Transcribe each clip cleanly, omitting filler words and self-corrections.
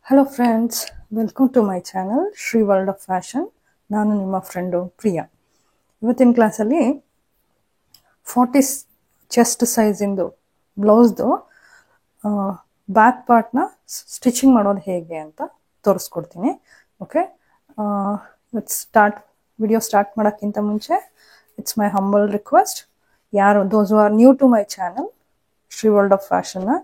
Hello friends, welcome to my channel Shri World of Fashion. ನಾನು ನಿಮ್ಮ friend Priya. ಇವತ್ತಿನ ಕ್ಲಾಸಲ್ಲಿ 40 ಚೆಸ್ಟ್ ಸೈಜಿಂದು ಬ್ಲೌಸ್ದು ಬ್ಯಾಕ್ ಪಾರ್ಟ್ನ ಸ್ಟಿಚಿಂಗ್ ಮಾಡೋದು ಹೇಗೆ ಅಂತ ತೋರಿಸ್ಕೊಡ್ತೀನಿ. ಓಕೆ, ವಿಡಿಯೋ ಸ್ಟಾರ್ಟ್ ಮಾಡೋಕ್ಕಿಂತ ಮುಂಚೆ ಇಟ್ಸ್ ಮೈ ಹಂಬಲ್ ರಿಕ್ವೆಸ್ಟ್, ಯಾರು those are new to my channel Shri world of ಫ್ಯಾಷನ್ನ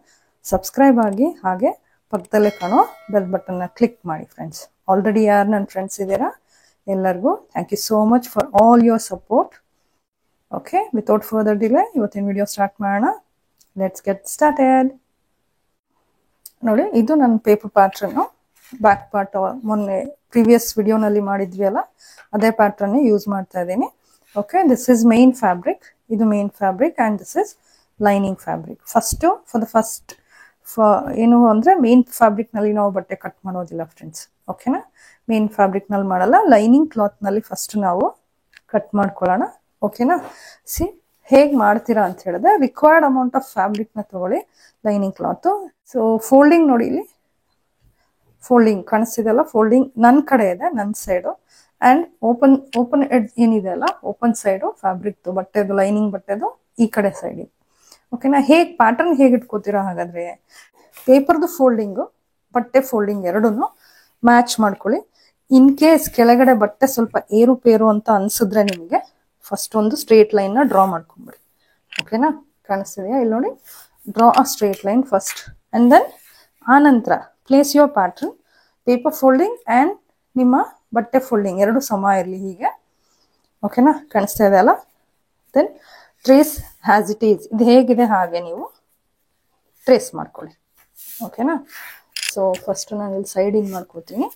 ಸಬ್ಸ್ಕ್ರೈಬ್ ಆಗಿ, ಹಾಗೆ ಪಕ್ಕದಲ್ಲೇ ಕಾಣೋ ಬೆಲ್ ಬಟನ್ನ ಕ್ಲಿಕ್ ಮಾಡಿ ಫ್ರೆಂಡ್ಸ್. ಆಲ್ರೆಡಿ ಯಾರು ನನ್ನ ಫ್ರೆಂಡ್ಸ್ ಇದ್ದೀರಾ ಎಲ್ಲರಿಗೂ thank you so much for all your support. Okay, without further delay ಇವತ್ತಿನ ವಿಡಿಯೋ ಸ್ಟಾರ್ಟ್ ಮಾಡೋಣ. Let's get started. ನೋಡಿ, ಇದು ನನ್ನ ಪೇಪರ್ ಪ್ಯಾಟ್ರನ್ನು. ಬ್ಯಾಕ್ ಪಾರ್ಟ್ ಮೊನ್ನೆ ಪ್ರೀವಿಯಸ್ ವಿಡಿಯೋನಲ್ಲಿ ಮಾಡಿದ್ವಿ ಅಲ್ಲ, ಅದೇ ಪ್ಯಾಟ್ರನ್ನೇ ಯೂಸ್ ಮಾಡ್ತಾ ಇದ್ದೀನಿ. Okay, this is main fabric, ಇದು main fabric and this is lining fabric. First ಏನು ಅಂದರೆ ಮೇನ್ ಫ್ಯಾಬ್ರಿಕ್ನಲ್ಲಿ ನಾವು ಬಟ್ಟೆ ಕಟ್ ಮಾಡೋದಿಲ್ಲ ಫ್ರೆಂಡ್ಸ್. ಓಕೆನಾ, ಮೇನ್ ಫ್ಯಾಬ್ರಿಕ್ನಲ್ಲಿ ಮಾಡಲ್ಲ, ಲೈನಿಂಗ್ ಕ್ಲಾತ್ನಲ್ಲಿ ಫಸ್ಟ್ ನಾವು ಕಟ್ ಮಾಡ್ಕೊಳ್ಳೋಣ. ಓಕೆನಾ, ಹೇಗೆ ಮಾಡ್ತೀರಾ ಅಂತ ಹೇಳಿದ್ರೆ ರಿಕ್ವೈರ್ಡ್ ಅಮೌಂಟ್ ಆಫ್ ಫ್ಯಾಬ್ರಿಕ್ನ ತಗೊಳ್ಳಿ, ಲೈನಿಂಗ್ ಕ್ಲಾತು. ಸೊ ಫೋಲ್ಡಿಂಗ್ ನೋಡಿ, ಇಲ್ಲಿ ಫೋಲ್ಡಿಂಗ್ ಕಾಣಿಸ್ತಿದೆಲ್ಲ, ಫೋಲ್ಡಿಂಗ್ ನನ್ನ ಕಡೆ ಇದೆ, ನನ್ನ ಸೈಡು. ಆ್ಯಂಡ್ ಓಪನ್ ಎಡ್ಜ್ ಏನಿದೆ ಅಲ್ಲ, ಓಪನ್ ಸೈಡು ಫ್ಯಾಬ್ರಿಕ್ದು ಬಟ್ಟೆದು, ಲೈನಿಂಗ್ ಬಟ್ಟೆದು ಈ ಕಡೆ ಸೈಡಿಗೆ. ಓಕೆನಾ, ಪ್ಯಾಟರ್ನ್ ಹೇಗೆ ಇಟ್ಕೋತೀರಾ ಹಾಗಾದ್ರೆ, ಪೇಪರ್ದು ಫೋಲ್ಡಿಂಗು ಬಟ್ಟೆ ಫೋಲ್ಡಿಂಗ್ ಎರಡೂ ಮ್ಯಾಚ್ ಮಾಡ್ಕೊಳ್ಳಿ. ಇನ್ ಕೇಸ್ ಕೆಳಗಡೆ ಬಟ್ಟೆ ಸ್ವಲ್ಪ ಏರುಪೇರು ಅಂತ ಅನ್ಸಿದ್ರೆ ನಿಮಗೆ ಫಸ್ಟ್ ಒಂದು ಸ್ಟ್ರೇಟ್ ಲೈನ್ನ ಡ್ರಾ ಮಾಡ್ಕೊಂಬಿಡಿ. ಓಕೆನಾ, ಕಾಣಿಸ್ತಿದೆಯಾ ಇಲ್ಲಿ ನೋಡಿ, draw a straight line first and then ಆನಂತರ place your pattern. Paper folding and ನಿಮ್ಮ ಬಟ್ಟೆ ಫೋಲ್ಡಿಂಗ್ ಎರಡು ಸಮ ಇರಲಿ ಹೀಗೆ. ಓಕೆನಾ, ಕಾಣಿಸ್ತಾ ಇದೆ ಅಲ್ಲ. Then trace has it is, ಇದು ಹೇಗಿದೆ ಹಾಗೆ ನೀವು ಟ್ರೇಸ್ ಮಾಡ್ಕೊಳ್ಳಿ. ಓಕೆನಾ, ಸೊ ಫಸ್ಟ್ ನಾನು ಇಲ್ಲಿ ಸೈಡ್ ಇನ್ ಮಾಡ್ಕೋತೀನಿ.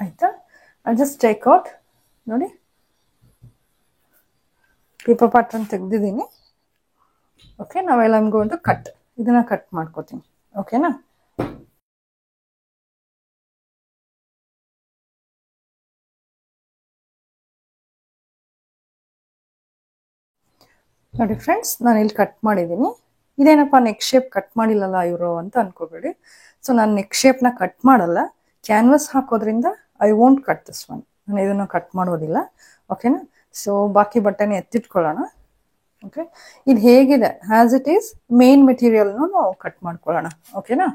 ಆಯ್ತಾ, ಐ ಜಸ್ಟ್ ಟೇಕ್ ಔಟ್ ನೋಡಿ, ಪೇಪರ್ ಪ್ಯಾಟರ್ನ್ ತೆಗೆದಿದ್ದೀನಿ. ಓಕೆ, ನಾವೆಲ್ಲ ಗೋಯಿಂಗ್ ಟು ಕಟ್, ಇದನ್ನ ಕಟ್ ಮಾಡ್ಕೋತೀನಿ. ಓಕೆನಾ, ನೋಡಿ ಫ್ರೆಂಡ್ಸ್, ನಾನು ಇಲ್ಲಿ ಕಟ್ ಮಾಡಿದ್ದೀನಿ. ಇದೇನಪ್ಪ ನೆಕ್ ಶೇಪ್ ಕಟ್ ಮಾಡಿಲ್ಲಲ್ಲ ಇವರು ಅಂತ ಅನ್ಕೋಬೇಡಿ. ಸೊ ನಾನು ನೆಕ್ ಶೇಪ್ನ ಕಟ್ ಮಾಡಲ್ಲ, ಕ್ಯಾನ್ವಸ್ ಹಾಕೋದ್ರಿಂದ I won't cut this one, ನಾನು ಇದನ್ನು ಕಟ್ ಮಾಡೋದಿಲ್ಲ. ಓಕೆನಾ, ಸೊ ಬಾಕಿ ಬಟ್ಟೆನ ಎತ್ತಿಟ್ಕೊಳ್ಳೋಣ. ಓಕೆ, ಇದು ಹೇಗಿದೆ ಹ್ಯಾಸ್ ಇಟ್ ಈಸ್ ಮೇನ್ ಮೆಟೀರಿಯಲ್ನು ನಾವು ಕಟ್ ಮಾಡ್ಕೊಳ್ಳೋಣ. ಓಕೆನಾ,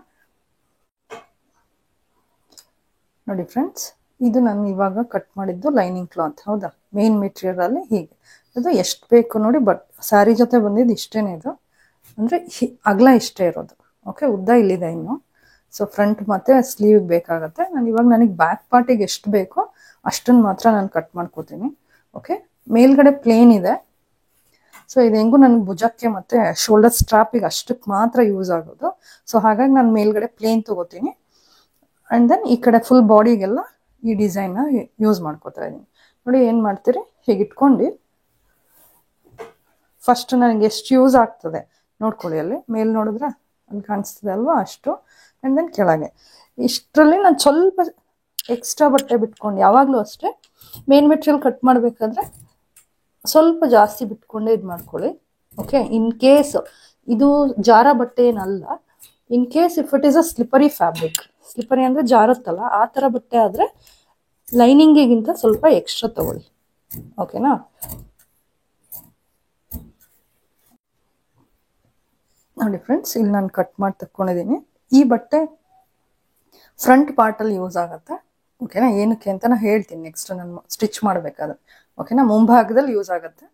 ನೋಡಿ ಫ್ರೆಂಡ್ಸ್, ಇದು ನಾನು ಇವಾಗ ಕಟ್ ಮಾಡಿದ್ದು ಲೈನಿಂಗ್ ಕ್ಲಾತ್, ಹೌದಾ. ಮೇನ್ ಮೆಟೀರಿಯಲ್ ಅಲ್ಲಿ ಹೀಗೆ ಇದು ಎಷ್ಟು ಬೇಕು ನೋಡಿ, ಬಟ್ ಸ್ಯಾರಿ ಜೊತೆ ಬಂದಿದ್ದು ಇಷ್ಟೇನೆ, ಇದು ಅಂದರೆ ಅಗಲ ಇಷ್ಟೇ ಇರೋದು. ಓಕೆ, ಉದ್ದ ಇಲ್ಲಿದೆ ಇನ್ನು. ಸೊ ಫ್ರಂಟ್ ಮತ್ತೆ ಸ್ಲೀವ್ ಬೇಕಾಗತ್ತೆ. ನನಗೆ ಬ್ಯಾಕ್ ಪಾರ್ಟಿಗೆ ಎಷ್ಟು ಬೇಕೋ ಅಷ್ಟನ್ನು ಮಾತ್ರ ನಾನು ಕಟ್ ಮಾಡ್ಕೋತೀನಿ. ಓಕೆ, ಮೇಲ್ಗಡೆ ಪ್ಲೇನ್ ಇದೆ, ಸೊ ಇದು ಹೆಂಗೂ ನನಗೆ ಭುಜಕ್ಕೆ ಮತ್ತೆ ಶೋಲ್ಡರ್ ಸ್ಟ್ರಾಪಿಗೆ ಅಷ್ಟಕ್ಕೆ ಮಾತ್ರ ಯೂಸ್ ಆಗೋದು. ಸೊ ಹಾಗಾಗಿ ನಾನು ಮೇಲ್ಗಡೆ ಪ್ಲೇನ್ ತಗೋತೀನಿ ಆ್ಯಂಡ್ ದೆನ್ ಈ ಕಡೆ ಫುಲ್ ಬಾಡಿಗೆಲ್ಲ ಈ ಡಿಸೈನ್ನ ಯೂಸ್ ಮಾಡ್ಕೋತಾ ಇದ್ದೀನಿ. ನೋಡಿ ಏನು ಮಾಡ್ತೀರಿ, ಹೀಗೆ ಇಟ್ಕೊಂಡು ಫಸ್ಟ್ ನನಗೆ ಎಷ್ಟು ಯೂಸ್ ಆಗ್ತದೆ ನೋಡ್ಕೊಳ್ಳಿ. ಅಲ್ಲಿ ಮೇಲೆ ನೋಡಿದ್ರೆ ಅಲ್ಲಿ ಕಾಣಿಸ್ತದೆ ಅಲ್ವಾ, ಅಷ್ಟು. ಆ್ಯಂಡ್ ದೆನ್ ಕೆಳಗೆ ಇಷ್ಟರಲ್ಲಿ ನಾನು ಸ್ವಲ್ಪ ಎಕ್ಸ್ಟ್ರಾ ಬಟ್ಟೆ ಬಿಟ್ಕೊಂಡು, ಯಾವಾಗಲೂ ಅಷ್ಟೇ ಮೇನ್ ಮೆಟೀರಿಯಲ್ ಕಟ್ ಮಾಡಬೇಕಾದ್ರೆ ಸ್ವಲ್ಪ ಜಾಸ್ತಿ ಬಿಟ್ಕೊಂಡೇ ಇದು ಮಾಡ್ಕೊಳ್ಳಿ. ಓಕೆ, ಇನ್ ಕೇಸ್ ಇದು ಜಾರ ಬಟ್ಟೆ ಏನಲ್ಲ, in case if it is a slippery fabric, slippery ಅಂದರೆ ಜಾರತ್ತಲ್ಲ ಆ ಥರ ಬಟ್ಟೆ ಆದರೆ ಲೈನಿಂಗಿಗಿಂತ ಸ್ವಲ್ಪ ಎಕ್ಸ್ಟ್ರಾ ತಗೊಳ್ಳಿ. ಓಕೆನಾ, ನೋಡಿ ಫ್ರೆಂಡ್ಸ್, ಇಲ್ಲಿ ನಾನು ಕಟ್ ಮಾಡಿ ತಕ್ಕೊಂಡಿದ್ದೀನಿ. ಈ ಬಟ್ಟೆ ಫ್ರಂಟ್ ಪಾರ್ಟಲ್ಲಿ ಯೂಸ್ ಆಗುತ್ತೆ. ಓಕೆನಾ, ಏನಕ್ಕೆ ಅಂತ ನಾನು ಹೇಳ್ತೀನಿ ನೆಕ್ಸ್ಟ್ ನಾನು ಸ್ಟಿಚ್ ಮಾಡಬೇಕಾದ್ರೆ. ಓಕೆನಾ, ಮುಂಭಾಗದಲ್ಲಿ ಯೂಸ್ ಆಗುತ್ತೆ,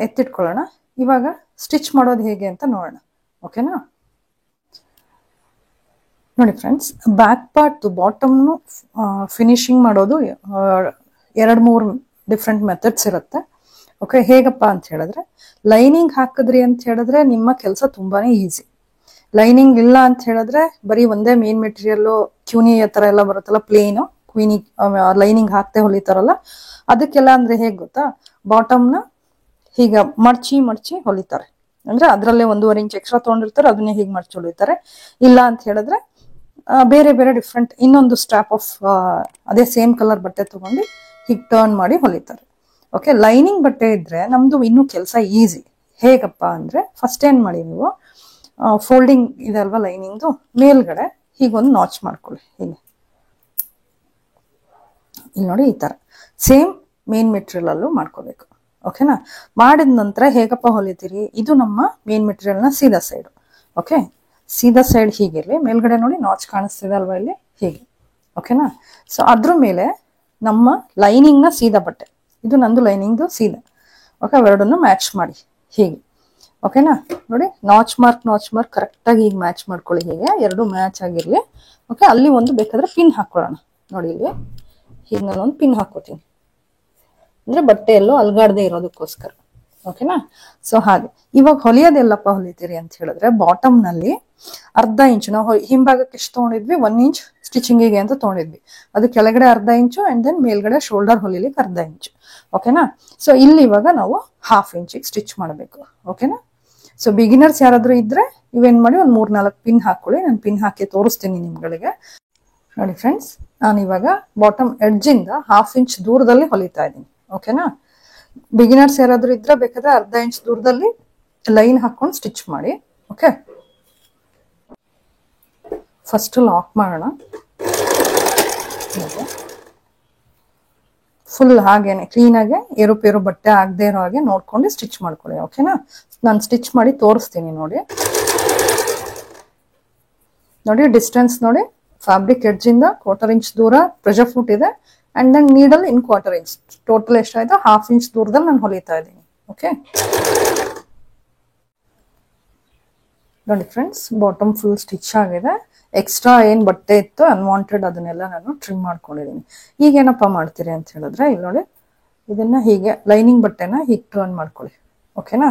ಎತ್ತಿಟ್ಕೊಳ್ಳೋಣ. ಇವಾಗ ಸ್ಟಿಚ್ ಮಾಡೋದು ಹೇಗೆ ಅಂತ ನೋಡೋಣ. ಓಕೆನಾ, ನೋಡಿ ಫ್ರೆಂಡ್ಸ್, ಬ್ಯಾಕ್ ಪಾರ್ಟ್ ಬಾಟಮ್ನು ಫಿನಿಶಿಂಗ್ ಮಾಡೋದು 2-3 ಡಿಫ್ರೆಂಟ್ ಮೆಥಡ್ಸ್ ಇರುತ್ತೆ. ಓಕೆ, ಹೇಗಪ್ಪ ಅಂತ ಹೇಳಿದ್ರೆ, ಲೈನಿಂಗ್ ಹಾಕಿದ್ರಿ ಅಂತ ಹೇಳಿದ್ರೆ ನಿಮ್ಮ ಕೆಲಸ ತುಂಬಾನೇ ಈಸಿ. ಲೈನಿಂಗ್ ಇಲ್ಲ ಅಂತ ಹೇಳಿದ್ರೆ ಬರೀ ಒಂದೇ ಮೇನ್ ಮೆಟೀರಿಯಲ್ಲು ಕ್ಯೂನಿ ಆ ಥರ ಎಲ್ಲ ಬರುತ್ತಲ್ಲ, ಪ್ಲೇನು ಕ್ವೀನಿ ಲೈನಿಂಗ್ ಹಾಕ್ತೆ ಹೊಲಿತಾರಲ್ಲ, ಅದಕ್ಕೆಲ್ಲ ಅಂದರೆ ಹೇಗೆ ಗೊತ್ತಾ, ಬಾಟಮ್ನ ಹೀಗೆ ಮಡ್ಚಿ ಹೊಲಿತಾರೆ. ಅಂದರೆ ಅದರಲ್ಲೇ 1.5 ಇಂಚ್ ಎಕ್ಸ್ಟ್ರಾ ತೊಗೊಂಡಿರ್ತಾರೆ, ಅದನ್ನೇ ಹೀಗೆ ಮಡ್ಚಿ ಹೊಲಿತಾರೆ. ಇಲ್ಲ ಅಂತ ಹೇಳಿದ್ರೆ ಬೇರೆ ಬೇರೆ ಡಿಫ್ರೆಂಟ್ ಇನ್ನೊಂದು ಸ್ಟ್ರಾಪ್ ಆಫ್ ಅದೇ ಸೇಮ್ ಕಲರ್ ಬಟ್ಟೆ ತಗೊಂಡು ಹೀಗೆ ಟರ್ನ್ ಮಾಡಿ ಹೊಲಿತಾರೆ. ಓಕೆ, ಲೈನಿಂಗ್ ಬಟ್ಟೆ ಇದ್ರೆ ನಮ್ದು ಇನ್ನೂ ಕೆಲಸ ಈಸಿ. ಹೇಗಪ್ಪ ಅಂದ್ರೆ ಫಸ್ಟ್ ಏನ್ ಮಾಡಿ ನೀವು ಫೋಲ್ಡಿಂಗ್ ಇದೆ ಅಲ್ವಾ ಲೈನಿಂಗ್ದು, ಮೇಲ್ಗಡೆ ಹೀಗೊಂದು ನಾಚ್ ಮಾಡ್ಕೊಳ್ಳಿ. ಹೀಗೆ ಇಲ್ಲಿ ನೋಡಿ, ಈ ತರ ಸೇಮ್ ಮೇನ್ ಮೆಟೀರಿಯಲ್ ಅಲ್ಲೂ ಮಾಡ್ಕೋಬೇಕು. ಓಕೆನಾ? ಮಾಡಿದ ನಂತರ ಹೇಗಪ್ಪ ಹೊಲಿತೀರಿ, ಇದು ನಮ್ಮ ಮೇನ್ ಮೆಟೀರಿಯಲ್ ನ ಸೀದಾ ಸೈಡ್. ಓಕೆ, ಸೀದಾ ಸೈಡ್ ಹೀಗಿರ್ಲಿ, ಮೇಲ್ಗಡೆ ನೋಡಿ ನಾಚ್ ಕಾಣಿಸ್ತಿದೆ ಅಲ್ವಾ ಇಲ್ಲಿ, ಹೀಗೆ. ಓಕೆನಾ? ಸೊ ಅದ್ರ ಮೇಲೆ ನಮ್ಮ ಲೈನಿಂಗ್ ನ ಸೀದಾ ಬಟ್ಟೆ, ಇದು ನಂದು ಲೈನಿಂಗ್ದು ಸೀದಾ. ಓಕೆ, ಅವೆರಡನ್ನು ಮ್ಯಾಚ್ ಮಾಡಿ ಹೀಗೆ. ಓಕೆನಾ? ನೋಡಿ, ನಾಚ್ ಮಾರ್ಕ್ ಕರೆಕ್ಟ್ ಆಗಿ ಹೀಗೆ ಮ್ಯಾಚ್ ಮಾಡ್ಕೊಳ್ಳಿ. ಹೀಗೆ ಎರಡು ಮ್ಯಾಚ್ ಆಗಿರ್ಲಿ. ಓಕೆ, ಅಲ್ಲಿ ಒಂದು ಬೇಕಾದ್ರೆ ಪಿನ್ ಹಾಕೊಳ್ಳೋಣ. ನೋಡಿ ಇಲ್ಲಿ ಹೀಗೆ ನಾನೊಂದು ಪಿನ್ ಹಾಕೋತೀನಿ, ಅಂದ್ರೆ ಬಟ್ಟೆ ಎಲ್ಲೋ ಅಲ್ಗಾಡದೆ ಇರೋದಕ್ಕೋಸ್ಕರ. ಓಕೆನಾ? ಸೊ ಹಾಗೆ ಇವಾಗ ಹೊಲಿಯೋದೆಲ್ಲಪ್ಪ ಹೊಲಿತೀರಿ ಅಂತ ಹೇಳಿದ್ರೆ, ಬಾಟಮ್ ನಲ್ಲಿ ಅರ್ಧ ಇಂಚು ನಾವು ಹಿಂಭಾಗಕ್ಕೆ ಎಷ್ಟು ತಗೊಂಡಿದ್ವಿ, 1 ಇಂಚ್ ಸ್ಟಿಚಿಂಗಿಗೆ ಅಂತ ತಗೊಂಡಿದ್ವಿ. ಅದು ಕೆಳಗಡೆ ಅರ್ಧ ಇಂಚು ಅಂಡ್ ದೆನ್ ಮೇಲ್ಗಡೆ ಶೋಲ್ಡರ್ ಹೊಲಿಲಿಕ್ಕೆ ಅರ್ಧ ಇಂಚು. ಓಕೆನಾ? ಸೊ ಇಲ್ಲಿ ಇವಾಗ ನಾವು 1/2 ಇಂಚಿಗೆ ಸ್ಟಿಚ್ ಮಾಡಬೇಕು. ಓಕೆನಾ? ಸೊ ಬಿಗಿನರ್ಸ್ ಯಾರಾದ್ರೂ ಇದ್ರೆ ಇವೇನ್ ಮಾಡಿ ಒಂದು 3-4 ಪಿನ್ ಹಾಕೊಳ್ಳಿ. ನಾನು ಪಿನ್ ಹಾಕಿ ತೋರಿಸ್ತೀನಿ ನಿಮ್ಗಳಿಗೆ. ನೋಡಿ ಫ್ರೆಂಡ್ಸ್, ನಾನು ಇವಾಗ ಬಾಟಮ್ ಎಡ್ಜ್ ಇಂದ 1/2 ಇಂಚ್ ದೂರದಲ್ಲಿ ಹೊಲಿತಾ ಇದ್ದೀನಿ. ಓಕೆನಾ? ಬಿಗಿನರ್ಸ್ ಯಾರಾದ್ರೂ ಇದ್ರೆ ಬೇಕಾದ್ರೆ ಅರ್ಧ ಇಂಚ್ ದೂರದಲ್ಲಿ ಲೈನ್ ಹಾಕೊಂಡು ಸ್ಟಿಚ್ ಮಾಡಿ. ಓಕೆ, ಫಸ್ಟ್ ಲಾಕ್ ಮಾಡೋಣ. ಫುಲ್ ಹಾಗೇನೆ ಕ್ಲೀನ್ ಆಗಿ ಏರುಪೇರು ಬಟ್ಟೆ ಆಗದೆ ಇರೋ ಹಾಗೆ ನೋಡ್ಕೊಂಡು ಸ್ಟಿಚ್ ಮಾಡ್ಕೊಳ್ಳಿ. ಓಕೆನಾ? ನಾನು ಸ್ಟಿಚ್ ಮಾಡಿ ತೋರಿಸ್ತೀನಿ. ನೋಡಿ ನೋಡಿ ಡಿಸ್ಟೆನ್ಸ್ ನೋಡಿ, ಫ್ಯಾಬ್ರಿಕ್ ಎಡ್ಜ್ ಇಂದ 1/4 ಇಂಚ್ ದೂರ ಪ್ರೆಷರ್ ಫುಟ್ ಇದೆ and then needle in 1/4 inch. Total ಎಷ್ಟಾಯ್ತು, 1/2 ಇಂಚ್ ದೂರದಲ್ಲಿ ನಾನು ಹೊಲಿತಾ ಇದ್ದೀನಿ. ಓಕೆ, ನೋಡಿ ಫ್ರೆಂಡ್ಸ್, ಬಾಟಮ್ ಫುಲ್ ಸ್ಟಿಚ್ ಆಗಿದೆ. ಎಕ್ಸ್ಟ್ರಾ ಏನ್ ಬಟ್ಟೆ ಇತ್ತು ಅನ್ವಾಂಟೆಡ್ ಅದನ್ನೆಲ್ಲ ನಾನು ಟ್ರಿಮ್ ಮಾಡ್ಕೊಂಡಿದ್ದೀನಿ. ಈಗ ಏನಪ್ಪಾ ಮಾಡ್ತೀರಿ ಅಂತ ಹೇಳಿದ್ರೆ, ಇಲ್ಲಿ ನೋಡಿ, ಇದನ್ನ ಹೀಗೆ ಲೈನಿಂಗ್ ಬಟ್ಟೆನ ಹೀಗೆ ಟರ್ನ್ ಮಾಡ್ಕೊಳ್ಳಿ. ಓಕೆನಾ?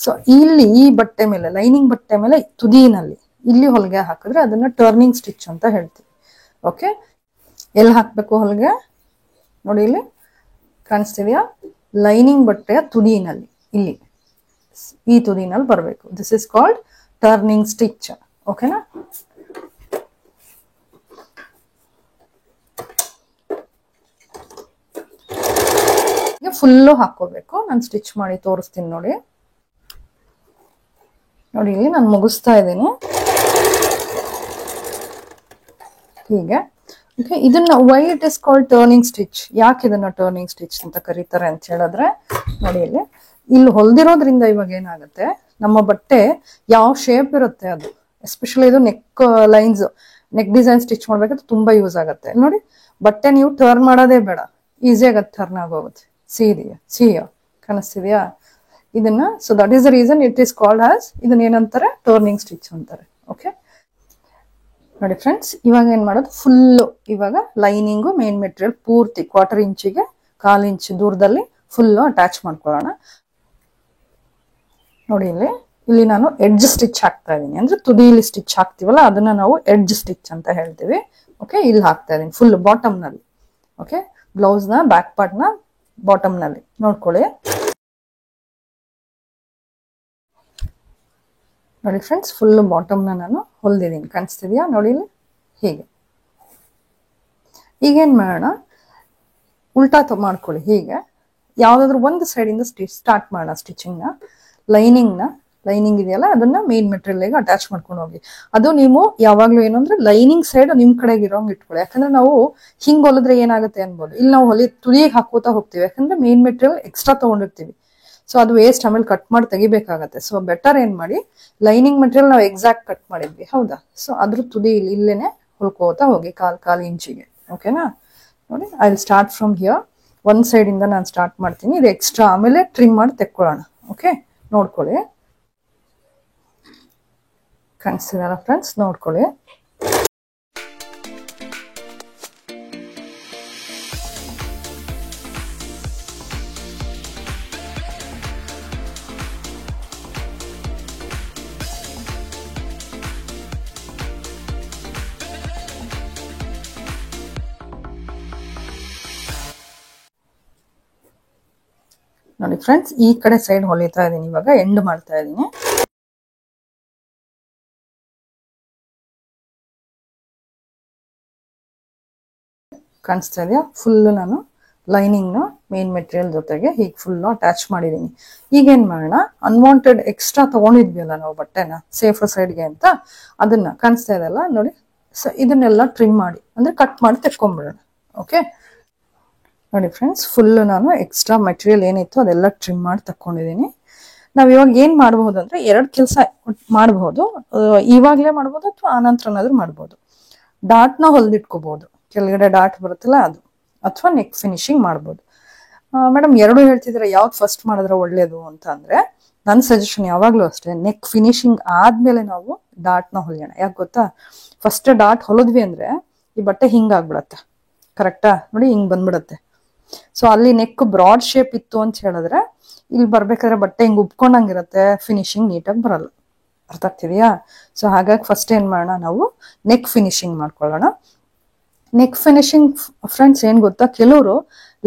ಸೊ ಇಲ್ಲಿ ಈ ಬಟ್ಟೆ ಮೇಲೆ, ಲೈನಿಂಗ್ ಬಟ್ಟೆ ಮೇಲೆ ತುದಿನಲ್ಲಿ ಇಲ್ಲಿ ಹೊಲಿಗೆ ಹಾಕಿದ್ರೆ ಅದನ್ನ ಟರ್ನಿಂಗ್ ಸ್ಟಿಚ್ ಅಂತ ಹೇಳ್ತೀವಿ. ಓಕೆ, ಎಲ್ಲಿ ಹಾಕ್ಬೇಕು ಹೊಲಿಗೆ? ನೋಡಿ ಇಲ್ಲಿ ಕಾಣಿಸ್ತಿದ್ಯಾ? ಲೈನಿಂಗ್ ಬಟ್ಟೆಯ ತುದಿನಲ್ಲಿ, ಇಲ್ಲಿ ಈ ತುದಿನಲ್ಲಿ ಬರಬೇಕು. This is called turning stitch. ಓಕೆನಾ? ಫುಲ್ಲು ಹಾಕೋಬೇಕು. ನಾನು ಸ್ಟಿಚ್ ಮಾಡಿ ತೋರಿಸ್ತೀನಿ. ನೋಡಿ ನೋಡಿ ಇಲ್ಲಿ ನಾನು ಮುಗಿಸ್ತಾ ಇದ್ದೀನಿ ಹೀಗೆ. ಓಕೆ, ಇದನ್ನ why it is called turning stitch. ಯಾಕೆ ಇದನ್ನ ಟರ್ನಿಂಗ್ ಸ್ಟಿಚ್ ಅಂತ ಕರೀತಾರೆ ಅಂತ ಹೇಳಿದ್ರೆ, ನೋಡಿ ಇಲ್ಲಿ ಹೊಲ್ದಿರೋದ್ರಿಂದ ಇವಾಗ ಏನಾಗುತ್ತೆ, ನಮ್ಮ ಬಟ್ಟೆ ಯಾವ ಶೇಪ್ ಇರುತ್ತೆ ಅದು, ಎಸ್ಪೆಷಲಿ ಇದು neck lines, neck design stitch ಮಾಡ್ಬೇಕಾದ್ರೆ ತುಂಬಾ ಯೂಸ್ ಆಗುತ್ತೆ. ನೋಡಿ, ಬಟ್ಟೆ ನೀವು ಟರ್ನ್ ಮಾಡೋದೇ ಬೇಡ, ಈಸಿಯಾಗಿ ಅದು ಟರ್ನ್ ಆಗೋಗುತ್ತೆ. ಸಿಹಿಯಾ ಕಾಣಿಸ್ತಿದ್ಯಾ ಇದನ್ನ? So that is the reason it is called as, ಇದನ್ನ ಏನಂತಾರೆ, ಟರ್ನಿಂಗ್ ಸ್ಟಿಚ್ ಅಂತಾರೆ. ಓಕೆ, ನೋಡಿ ಫ್ರೆಂಡ್ಸ್, ಇವಾಗ ಏನ್ ಮಾಡೋದು, ಫುಲ್ಲು ಇವಾಗ ಲೈನಿಂಗು ಮೇನ್ ಮೆಟೀರಿಯಲ್ ಪೂರ್ತಿ 1/4 ಇಂಚಿಗೆ 1/4 ಇಂಚ್ ದೂರದಲ್ಲಿ ಫುಲ್ಲು ಅಟ್ಯಾಚ್ ಮಾಡ್ಕೊಳ್ಳೋಣ. ನೋಡಿ ಇಲ್ಲಿ ನಾನು ಎಡ್ಜ್ ಸ್ಟಿಚ್ ಹಾಕ್ತಾ ಇದೀನಿ, ಅಂದ್ರೆ ತುದಿಯಲ್ಲಿ ಸ್ಟಿಚ್ ಹಾಕ್ತಿವಲ್ಲ ಅದನ್ನ ನಾವು ಎಡ್ಜ್ ಸ್ಟಿಚ್ ಅಂತ ಹೇಳ್ತೀವಿ. ಓಕೆ, ಇಲ್ಲಿ ಹಾಕ್ತಾ ಇದೀನಿ ಫುಲ್ ಬಾಟಮ್ ನಲ್ಲಿ. ಓಕೆ, ಬ್ಲೌಸ್ ನ ಬ್ಯಾಕ್ ಪಾರ್ಟ್ ನ ಬಾಟಮ್ ನಲ್ಲಿ ನೋಡ್ಕೊಳ್ಳಿ. ನೋಡಿ ಫ್ರೆಂಡ್ಸ್, ಫುಲ್ ಬಾಟಮ್ ನ ನಾನು ಹೊಲ್ದಿದ್ದೀನಿ, ಕಾಣಿಸ್ತಿದ್ಯಾ? ನೋಡಿ ಇಲ್ಲಿ ಹೀಗೆ. ಈಗೇನ್ ಮಾಡೋಣ, ಉಲ್ಟಾ ಮಾಡ್ಕೊಳ್ಳಿ. ಹೀಗೆ ಯಾವ್ದಾದ್ರು ಒಂದು ಸೈಡ್ ಇಂದ ಸ್ಟಾರ್ಟ್ ಮಾಡೋಣ ಸ್ಟಿಚಿಂಗ್ ನ. ಲೈನಿಂಗ್ ಇದೆಯಲ್ಲ ಅದನ್ನ ಮೇನ್ ಮೆಟೀರಿಯಲ್ ಅಟ್ಯಾಚ್ ಮಾಡ್ಕೊಂಡು ಹೋಗಿ. ಅದು ನೀವು ಯಾವಾಗ್ಲೂ ಏನು ಅಂದ್ರೆ ಲೈನಿಂಗ್ ಸೈಡ್ ನಿಮ್ ಕಡೆಗೆ ಇರೋಂಗ್ ಇಟ್ಕೊಳ್ಳಿ. ಯಾಕಂದ್ರೆ ನಾವು ಹಿಂಗ್ ಹೊಲಿದ್ರೆ ಏನಾಗುತ್ತೆ ಅನ್ಬೋದು, ಇಲ್ಲಿ ನಾವು ತುದಿಗೆ ಹಾಕೋತಾ ಹೋಗ್ತೀವಿ, ಯಾಕಂದ್ರೆ ಮೇನ್ ಮೆಟೀರಿಯಲ್ ಎಕ್ಸ್ಟ್ರಾ ತಗೊಂಡಿರ್ತೀವಿ. ಸೊ ಅದು ವೇಸ್ಟ್, ಆಮೇಲೆ ಕಟ್ ಮಾಡಿ ತೆಗಿಬೇಕಾಗತ್ತೆ. ಸೊ ಬೆಟರ್ ಏನ್ ಮಾಡಿ, ಲೈನಿಂಗ್ ಮೆಟೀರಿಯಲ್ ನಾವು ಎಕ್ಸಾಕ್ಟ್ ಕಟ್ ಮಾಡಿದ್ವಿ ಹೌದಾ, ಸೊ ಅದ್ರ ತುದಿ ಇಲ್ಲೇನೆ ಹೊಲ್ಕೋತಾ ಹೋಗಿ 1/4 ಇಂಚಿಗೆ. ಓಕೆನಾ? ನೋಡಿ, I will start from here. ಒಂದ್ ಸೈಡ್ ಇಂದ ನಾನು ಸ್ಟಾರ್ಟ್ ಮಾಡ್ತೀನಿ, ಇದು ಎಕ್ಸ್ಟ್ರಾ ಆಮೇಲೆ ಟ್ರಿಮ್ ಮಾಡಿ ತೆಕ್ಕೊಳ್ಳೋಣ. ಓಕೆ, ನೋಡ್ಕೊಳ್ಳಿ. ಕಾಣಿಸ್ತಿದಲ್ಲ ಫ್ರೆಂಡ್ಸ್, ನೋಡ್ಕೊಳ್ಳಿ. ನೋಡಿ ಫ್ರೆಂಡ್ಸ್, ಈ ಕಡೆ ಸೈಡ್ ಹೊಲಿತಾ ಇದೀನಿ, ಇವಾಗ ಎಂಡ್ ಮಾಡ್ತಾ ಇದೀನಿ. ಕಾಣಿಸ್ತಾ ಇದೆಯಾ? ಫುಲ್ಲು ನಾನು ಲೈನಿಂಗ್ನ ಮೇನ್ ಮೆಟೀರಿಯಲ್ ಜೊತೆಗೆ ಹೀಗೆ ಫುಲ್ಲು ಅಟ್ಯಾಚ್ ಮಾಡಿದ್ದೀನಿ. ಈಗೇನು ಮಾಡೋಣ, ಅನ್ವಾಂಟೆಡ್ ಎಕ್ಸ್ಟ್ರಾ ತೊಗೊಂಡಿದ್ವಿಯಲ್ಲ ನಾವು ಬಟ್ಟೆನ ಸೇಫರ್ ಸೈಡ್ಗೆ ಅಂತ, ಅದನ್ನು ಕಾಣಿಸ್ತಾ ಇದೆಯಲ್ಲ ನೋಡಿ. ಸೊ ಇದನ್ನೆಲ್ಲ ಟ್ರಿಮ್ ಮಾಡಿ, ಅಂದರೆ ಕಟ್ ಮಾಡಿ ತೆಕ್ಕೊಂಬಿಡೋಣ. ಓಕೆ ನೋಡಿ ಫ್ರೆಂಡ್ಸ್, ಫುಲ್ಲು ನಾನು ಎಕ್ಸ್ಟ್ರಾ ಮೆಟೀರಿಯಲ್ ಏನಿತ್ತು ಅದೆಲ್ಲ ಟ್ರಿಮ್ ಮಾಡಿ ತಕ್ಕೊಂಡಿದ್ದೀನಿ. ನಾವು ಇವಾಗ ಏನು ಮಾಡಬಹುದು ಅಂದರೆ 2 ಕೆಲಸ ಮಾಡಬಹುದು. ಇವಾಗಲೇ ಮಾಡ್ಬೋದು ಅಥವಾ ಆನಂತರನಾದ್ರೂ ಮಾಡ್ಬೋದು. ಡಾಟ್ನ ಹೊಲಿದಿಟ್ಕೋಬಹುದು, ಕೆಳಗಡೆ ಡಾಟ್ ಬರುತ್ತಲ್ಲ ಅದು, ಅಥವಾ ನೆಕ್ ಫಿನಿಶಿಂಗ್ ಮಾಡ್ಬೋದು. ಮೇಡಮ್ 2 ಹೇಳ್ತಿದ್ರೆ ಯಾವ್ದು ಫಸ್ಟ್ ಮಾಡಿದ್ರೆ ಒಳ್ಳೇದು ಅಂತ ಅಂದರೆ, ನನ್ನ ಸಜೆಷನ್ ಯಾವಾಗಲೂ ಅಷ್ಟೇ, ನೆಕ್ ಫಿನಿಶಿಂಗ್ ಆದಮೇಲೆ ನಾವು ಡಾಟ್ನ ಹೊಲಿಯೋಣ. ಯಾಕೆ ಗೊತ್ತಾ, ಫಸ್ಟ್ ಡಾಟ್ ಹೊಲಿದ್ವಿ ಅಂದರೆ ಈ ಬಟ್ಟೆ ಹಿಂಗಾಗ್ಬಿಡತ್ತೆ. ಕರೆಕ್ಟಾ? ನೋಡಿ ಹಿಂಗೆ ಬಂದ್ಬಿಡತ್ತೆ. ಸೊ ಅಲ್ಲಿ ನೆಕ್ ಬ್ರಾಡ್ ಶೇಪ್ ಇತ್ತು ಅಂತ ಹೇಳಿದ್ರೆ ಇಲ್ಲಿ ಬರ್ಬೇಕಾದ್ರೆ ಬಟ್ಟೆ ಹಿಂಗೆ ಉಪ್ಕೊಂಡಂಗಿರುತ್ತೆ, ಫಿನಿಶಿಂಗ್ ನೀಟಾಗಿ ಬರಲ್ಲ. ಅರ್ಥ ಆಗ್ತಿದೆಯಾ? ಸೊ ಹಾಗಾಗಿ ಫಸ್ಟ್ ಏನು ಮಾಡೋಣ, ನಾವು ನೆಕ್ ಫಿನಿಶಿಂಗ್ ಮಾಡ್ಕೊಳ್ಳೋಣ. ನೆಕ್ ಫಿನಿಶಿಂಗ್ ಫ್ರೆಂಡ್ಸ್ ಏನು ಗೊತ್ತಾ, ಕೆಲವರು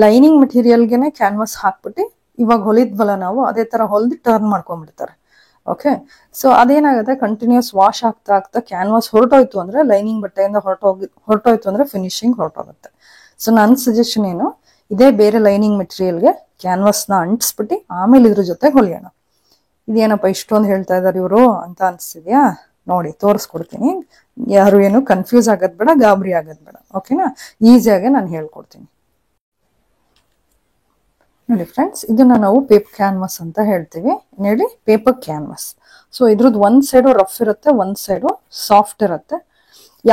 ಲೈನಿಂಗ್ ಮೆಟೀರಿಯಲ್ಗೆನೆ ಕ್ಯಾನ್ವಾಸ್ ಹಾಕ್ಬಿಟ್ಟು ಇವಾಗ ಹೊಲಿದ್ವಲ್ಲ ನಾವು ಅದೇ ಥರ ಹೊಲಿದು ಟರ್ನ್ ಮಾಡ್ಕೊಂಡ್ಬಿಡ್ತಾರೆ. ಓಕೆ, ಸೊ ಅದೇನಾಗುತ್ತೆ, ಕಂಟಿನ್ಯೂಸ್ ವಾಶ್ ಆಗ್ತಾ ಆಗ್ತಾ ಕ್ಯಾನ್ವಾಸ್ ಹೊರಟೋಯ್ತು ಅಂದರೆ, ಲೈನಿಂಗ್ ಬಟ್ಟೆಯಿಂದ ಹೊರಟೋಯ್ತು ಅಂದರೆ ಫಿನಿಶಿಂಗ್ ಹೊರಟೋಗುತ್ತೆ. ಸೊ ನನ್ನ ಸಜೆಷನ್ ಏನು, ಇದೇ ಬೇರೆ ಲೈನಿಂಗ್ ಮೆಟೀರಿಯಲ್ಗೆ ಕ್ಯಾನ್ವಾಸ್ನ ಅಂಟಿಸ್ಬಿಟ್ಟು ಆಮೇಲೆ ಇದ್ರ ಜೊತೆ ಹೊಲಿಯೋಣ. ಇದೇನಪ್ಪ ಇಷ್ಟೊಂದು ಹೇಳ್ತಾ ಇದ್ದಾರೆ ಇವರು ಅಂತ ಅನಿಸ್ತಿದ್ಯಾ? ನೋಡಿ ತೋರಿಸ್ಕೊಡ್ತೀನಿ. ಯಾರು ಏನು ಕನ್ಫ್ಯೂಸ್ ಆಗೋದು ಬೇಡ, ಗಾಬರಿ ಆಗೋದು ಬೇಡ. ಓಕೆನಾ? ಈಸಿಯಾಗಿ ನಾನು ಹೇಳ್ಕೊಡ್ತೀನಿ. ನೋಡಿ ಫ್ರೆಂಡ್ಸ್, ಇದನ್ನ ನಾವು ಪೇಪರ್ ಕ್ಯಾನ್ವಾಸ್ ಅಂತ ಹೇಳ್ತೀವಿ. ಹೇಳಿ, ಪೇಪರ್ ಕ್ಯಾನ್ವಾಸ್. ಸೊ ಇದ್ರದ್ದು ಒಂದು ಸೈಡು ರಫ್ ಇರುತ್ತೆ, ಒಂದು ಸೈಡು ಸಾಫ್ಟ್ ಇರುತ್ತೆ.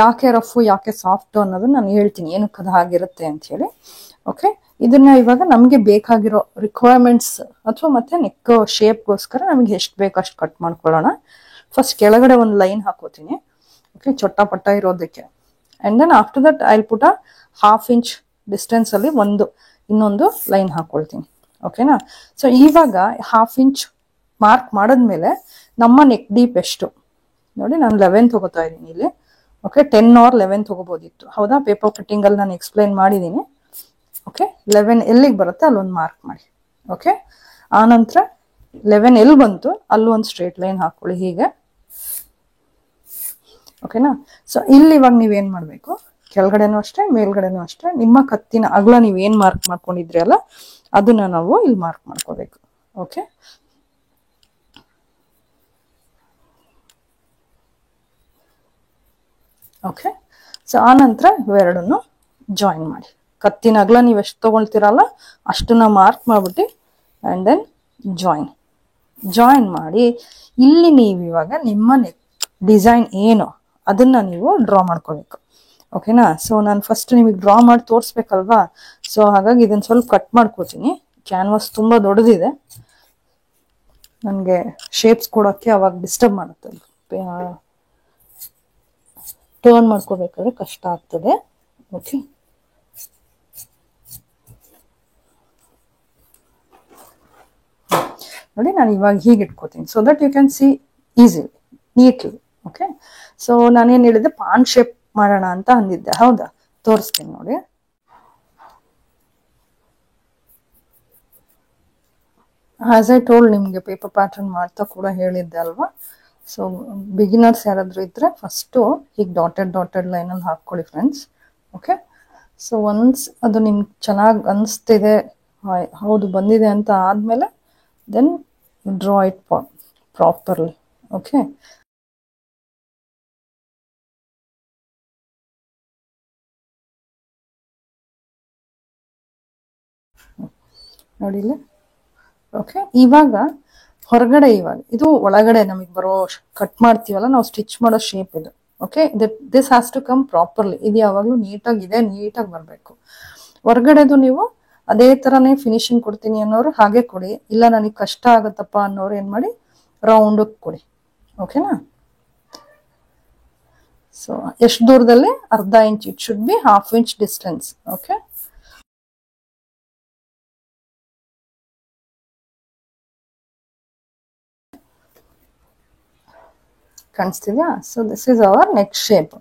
ಯಾಕೆ ರಫ್ ಯಾಕೆ ಸಾಫ್ಟ್ ಅನ್ನೋದು ನಾನು ಹೇಳ್ತೀನಿ, ಏನಕ್ಕೆ ಅದು ಹಾಗಿರುತ್ತೆ ಅಂತ ಹೇಳಿ. ಓಕೆ, ಇದನ್ನ ಇವಾಗ ನಮಗೆ ಬೇಕಾಗಿರೋ ರಿಕ್ವೈರ್ಮೆಂಟ್ಸ್ ಅಥವಾ ಮತ್ತೆ ನೆಕ್ ಶೇಪ್ಗೋಸ್ಕರ ನಮಗೆ ಎಷ್ಟು ಬೇಕು ಅಷ್ಟು ಕಟ್ ಮಾಡ್ಕೊಳ್ಳೋಣ. ಫಸ್ಟ್ ಕೆಳಗಡೆ ಒಂದು ಲೈನ್ ಹಾಕೋತೀನಿ. ಓಕೆ, ಚೊಟ್ಟ ಇರೋದಕ್ಕೆ. And then after that I will put 1/2 inch ಡಿಸ್ಟೆನ್ಸಲ್ಲಿ ಇನ್ನೊಂದು ಲೈನ್ ಹಾಕ್ಕೊಳ್ತೀನಿ. ಓಕೆನಾ? ಸೊ ಇವಾಗ 1/2 ಇಂಚ್ ಮಾರ್ಕ್ ಮಾಡಿದ್ಮೇಲೆ ನಮ್ಮ ನೆಕ್ ಡೀಪ್ ಎಷ್ಟು ನೋಡಿ, ನಾನು 11 ತಗೋತಾ ಇದ್ದೀನಿ ಇಲ್ಲಿ. Okay, 10 or 11 ತಗೋಬೋದಿತ್ತು. ಹೌದಾ? ಪೇಪರ್ ಕಟ್ಟಿಂಗಲ್ಲಿ ನಾನು ಎಕ್ಸ್ಪ್ಲೈನ್ ಮಾಡಿದ್ದೀನಿ. ಓಕೆ, 11 ಎಲ್ಲಿಗೆ ಬರುತ್ತೆ ಅಲ್ಲೊಂದು ಮಾರ್ಕ್ ಮಾಡಿ. ಓಕೆ, ಆನಂತರ 11 ಎಲ್ಲಿ ಬಂತು ಅಲ್ಲೊಂದು ಸ್ಟ್ರೇಟ್ ಲೈನ್ ಹಾಕೊಳ್ಳಿ ಹೀಗೆ. ಓಕೆನಾ? ಸೊ ಇಲ್ಲಿ ಇವಾಗ ನೀವೇನು ಮಾಡಬೇಕು, ಕೆಳಗಡೆನೂ ಅಷ್ಟೇ ಮೇಲ್ಗಡೆನೂ ಅಷ್ಟೇ, ನಿಮ್ಮ ಕತ್ತಿನ ಅಗಲ ನೀವೇನು ಮಾರ್ಕ್ ಮಾಡ್ಕೊಂಡಿದ್ರಿ ಅಲ್ಲ ಅದನ್ನ ನಾವು ಇಲ್ಲಿ ಮಾರ್ಕ್ ಮಾಡ್ಕೋಬೇಕು. Okay, okay. ಸೊ ಆನಂತರ ಇವೆರಡನ್ನು ಜಾಯಿನ್ ಮಾಡಿ. ಕತ್ತಿನ ಅಗಲ ನೀವು ಎಷ್ಟು ತೊಗೊಳ್ತೀರಲ್ಲ ಅಷ್ಟನ್ನ ಮಾರ್ಕ್ ಮಾಡ್ಬಿಟ್ಟು ಆ್ಯಂಡ್ ದೆನ್ ಜಾಯಿನ್ ಮಾಡಿ ಇಲ್ಲಿ ನೀವು ಇವಾಗ ನಿಮ್ಮ ನೆಕ್ ಡಿಸೈನ್ ಏನು ಅದನ್ನು ನೀವು ಡ್ರಾ ಮಾಡ್ಕೋಬೇಕು. ಓಕೆನಾ? ಸೊ ನಾನು ಫಸ್ಟ್ ನಿಮಗೆ ಡ್ರಾ ಮಾಡಿ ತೋರಿಸ್ಬೇಕಲ್ವಾ, ಸೊ ಹಾಗಾಗಿ ಇದನ್ನು ಸ್ವಲ್ಪ ಕಟ್ ಮಾಡ್ಕೋತೀನಿ. ಕ್ಯಾನ್ವಾಸ್ ತುಂಬ ದೊಡ್ಡದಿದೆ, ನನಗೆ ಶೇಪ್ಸ್ ಕೊಡೋಕ್ಕೆ ಅವಾಗ ಡಿಸ್ಟರ್ಬ್ ಮಾಡುತ್ತೆ, ಟರ್ನ್ ಮಾಡ್ಕೋಬೇಕಾದ್ರೆ ಕಷ್ಟ ಆಗ್ತದೆ. ಓಕೆ, ನೋಡಿ ನಾನು ಇವಾಗ ಹೀಗೆ ಇಟ್ಕೋತೀನಿ, so that you can see easily neatly. Okay, so ನಾನೇನು ಹೇಳಿದೆ, ಪಾನ್ ಶೇಪ್ ಮಾಡೋಣ ಅಂತ ಅಂದಿದ್ದೆ. ಹೌದಾ? ತೋರಿಸ್ತೀನಿ ನೋಡಿ. ಆಸ್ ಐ ಟೋಲ್ಡ್, ನಿಮಗೆ ಪೇಪರ್ ಪ್ಯಾಟರ್ನ್ ಮಾಡ್ತಾ ಕೂಡ ಹೇಳಿದ್ದೆ ಅಲ್ವಾ. ಸೊ ಬಿಗಿನರ್ಸ್ ಯಾರಾದರೂ ಇದ್ದರೆ ಫಸ್ಟು ಹೀಗೆ ಡಾಟೆಡ್ ಲೈನಲ್ಲಿ ಹಾಕ್ಕೊಳ್ಳಿ ಫ್ರೆಂಡ್ಸ್. ಓಕೆ, ಸೊ ಒನ್ಸ್ ಅದು ನಿಮ್ಗೆ ಚೆನ್ನಾಗಿ ಅನಿಸ್ತಿದೆ, ಹೌದು ಬಂದಿದೆ ಅಂತ ಆದಮೇಲೆ then draw it properly. Okay, ನೋಡಿಲ್ಲ. ಓಕೆ, ಇವಾಗ ಹೊರಗಡೆ, ಇವಾಗ ಇದು ಒಳಗಡೆ ನಮಗೆ ಬರೋ ಕಟ್ ಮಾಡ್ತೀವಲ್ಲ ನಾವು ಸ್ಟಿಚ್ ಮಾಡೋ ಶೇಪ್ ಇದು. Okay, this has to come properly. ಇದು ಯಾವಾಗಲೂ ನೀಟಾಗಿ ಬರಬೇಕು. ಹೊರಗಡೆದು ನೀವು ಅದೇ ಥರನೇ ಫಿನಿಶಿಂಗ್ ಕೊಡ್ತೀನಿ ಅನ್ನೋರು ಹಾಗೆ ಕೊಡಿ, ಇಲ್ಲ ನನಗೆ ಕಷ್ಟ ಆಗುತ್ತಪ್ಪ ಅನ್ನೋರು ಏನು ಮಾಡಿ ರೌಂಡಕ್ಕೆ ಕೊಡಿ. ಓಕೆನಾ? ಸೊ ಎಷ್ಟು ದೂರದಲ್ಲಿ? ಅರ್ಧ inch. It should be 1/2 inch distance. Okay, ಕಾಣಿಸ್ತಿದ್ಯಾ? So this is our neck shape.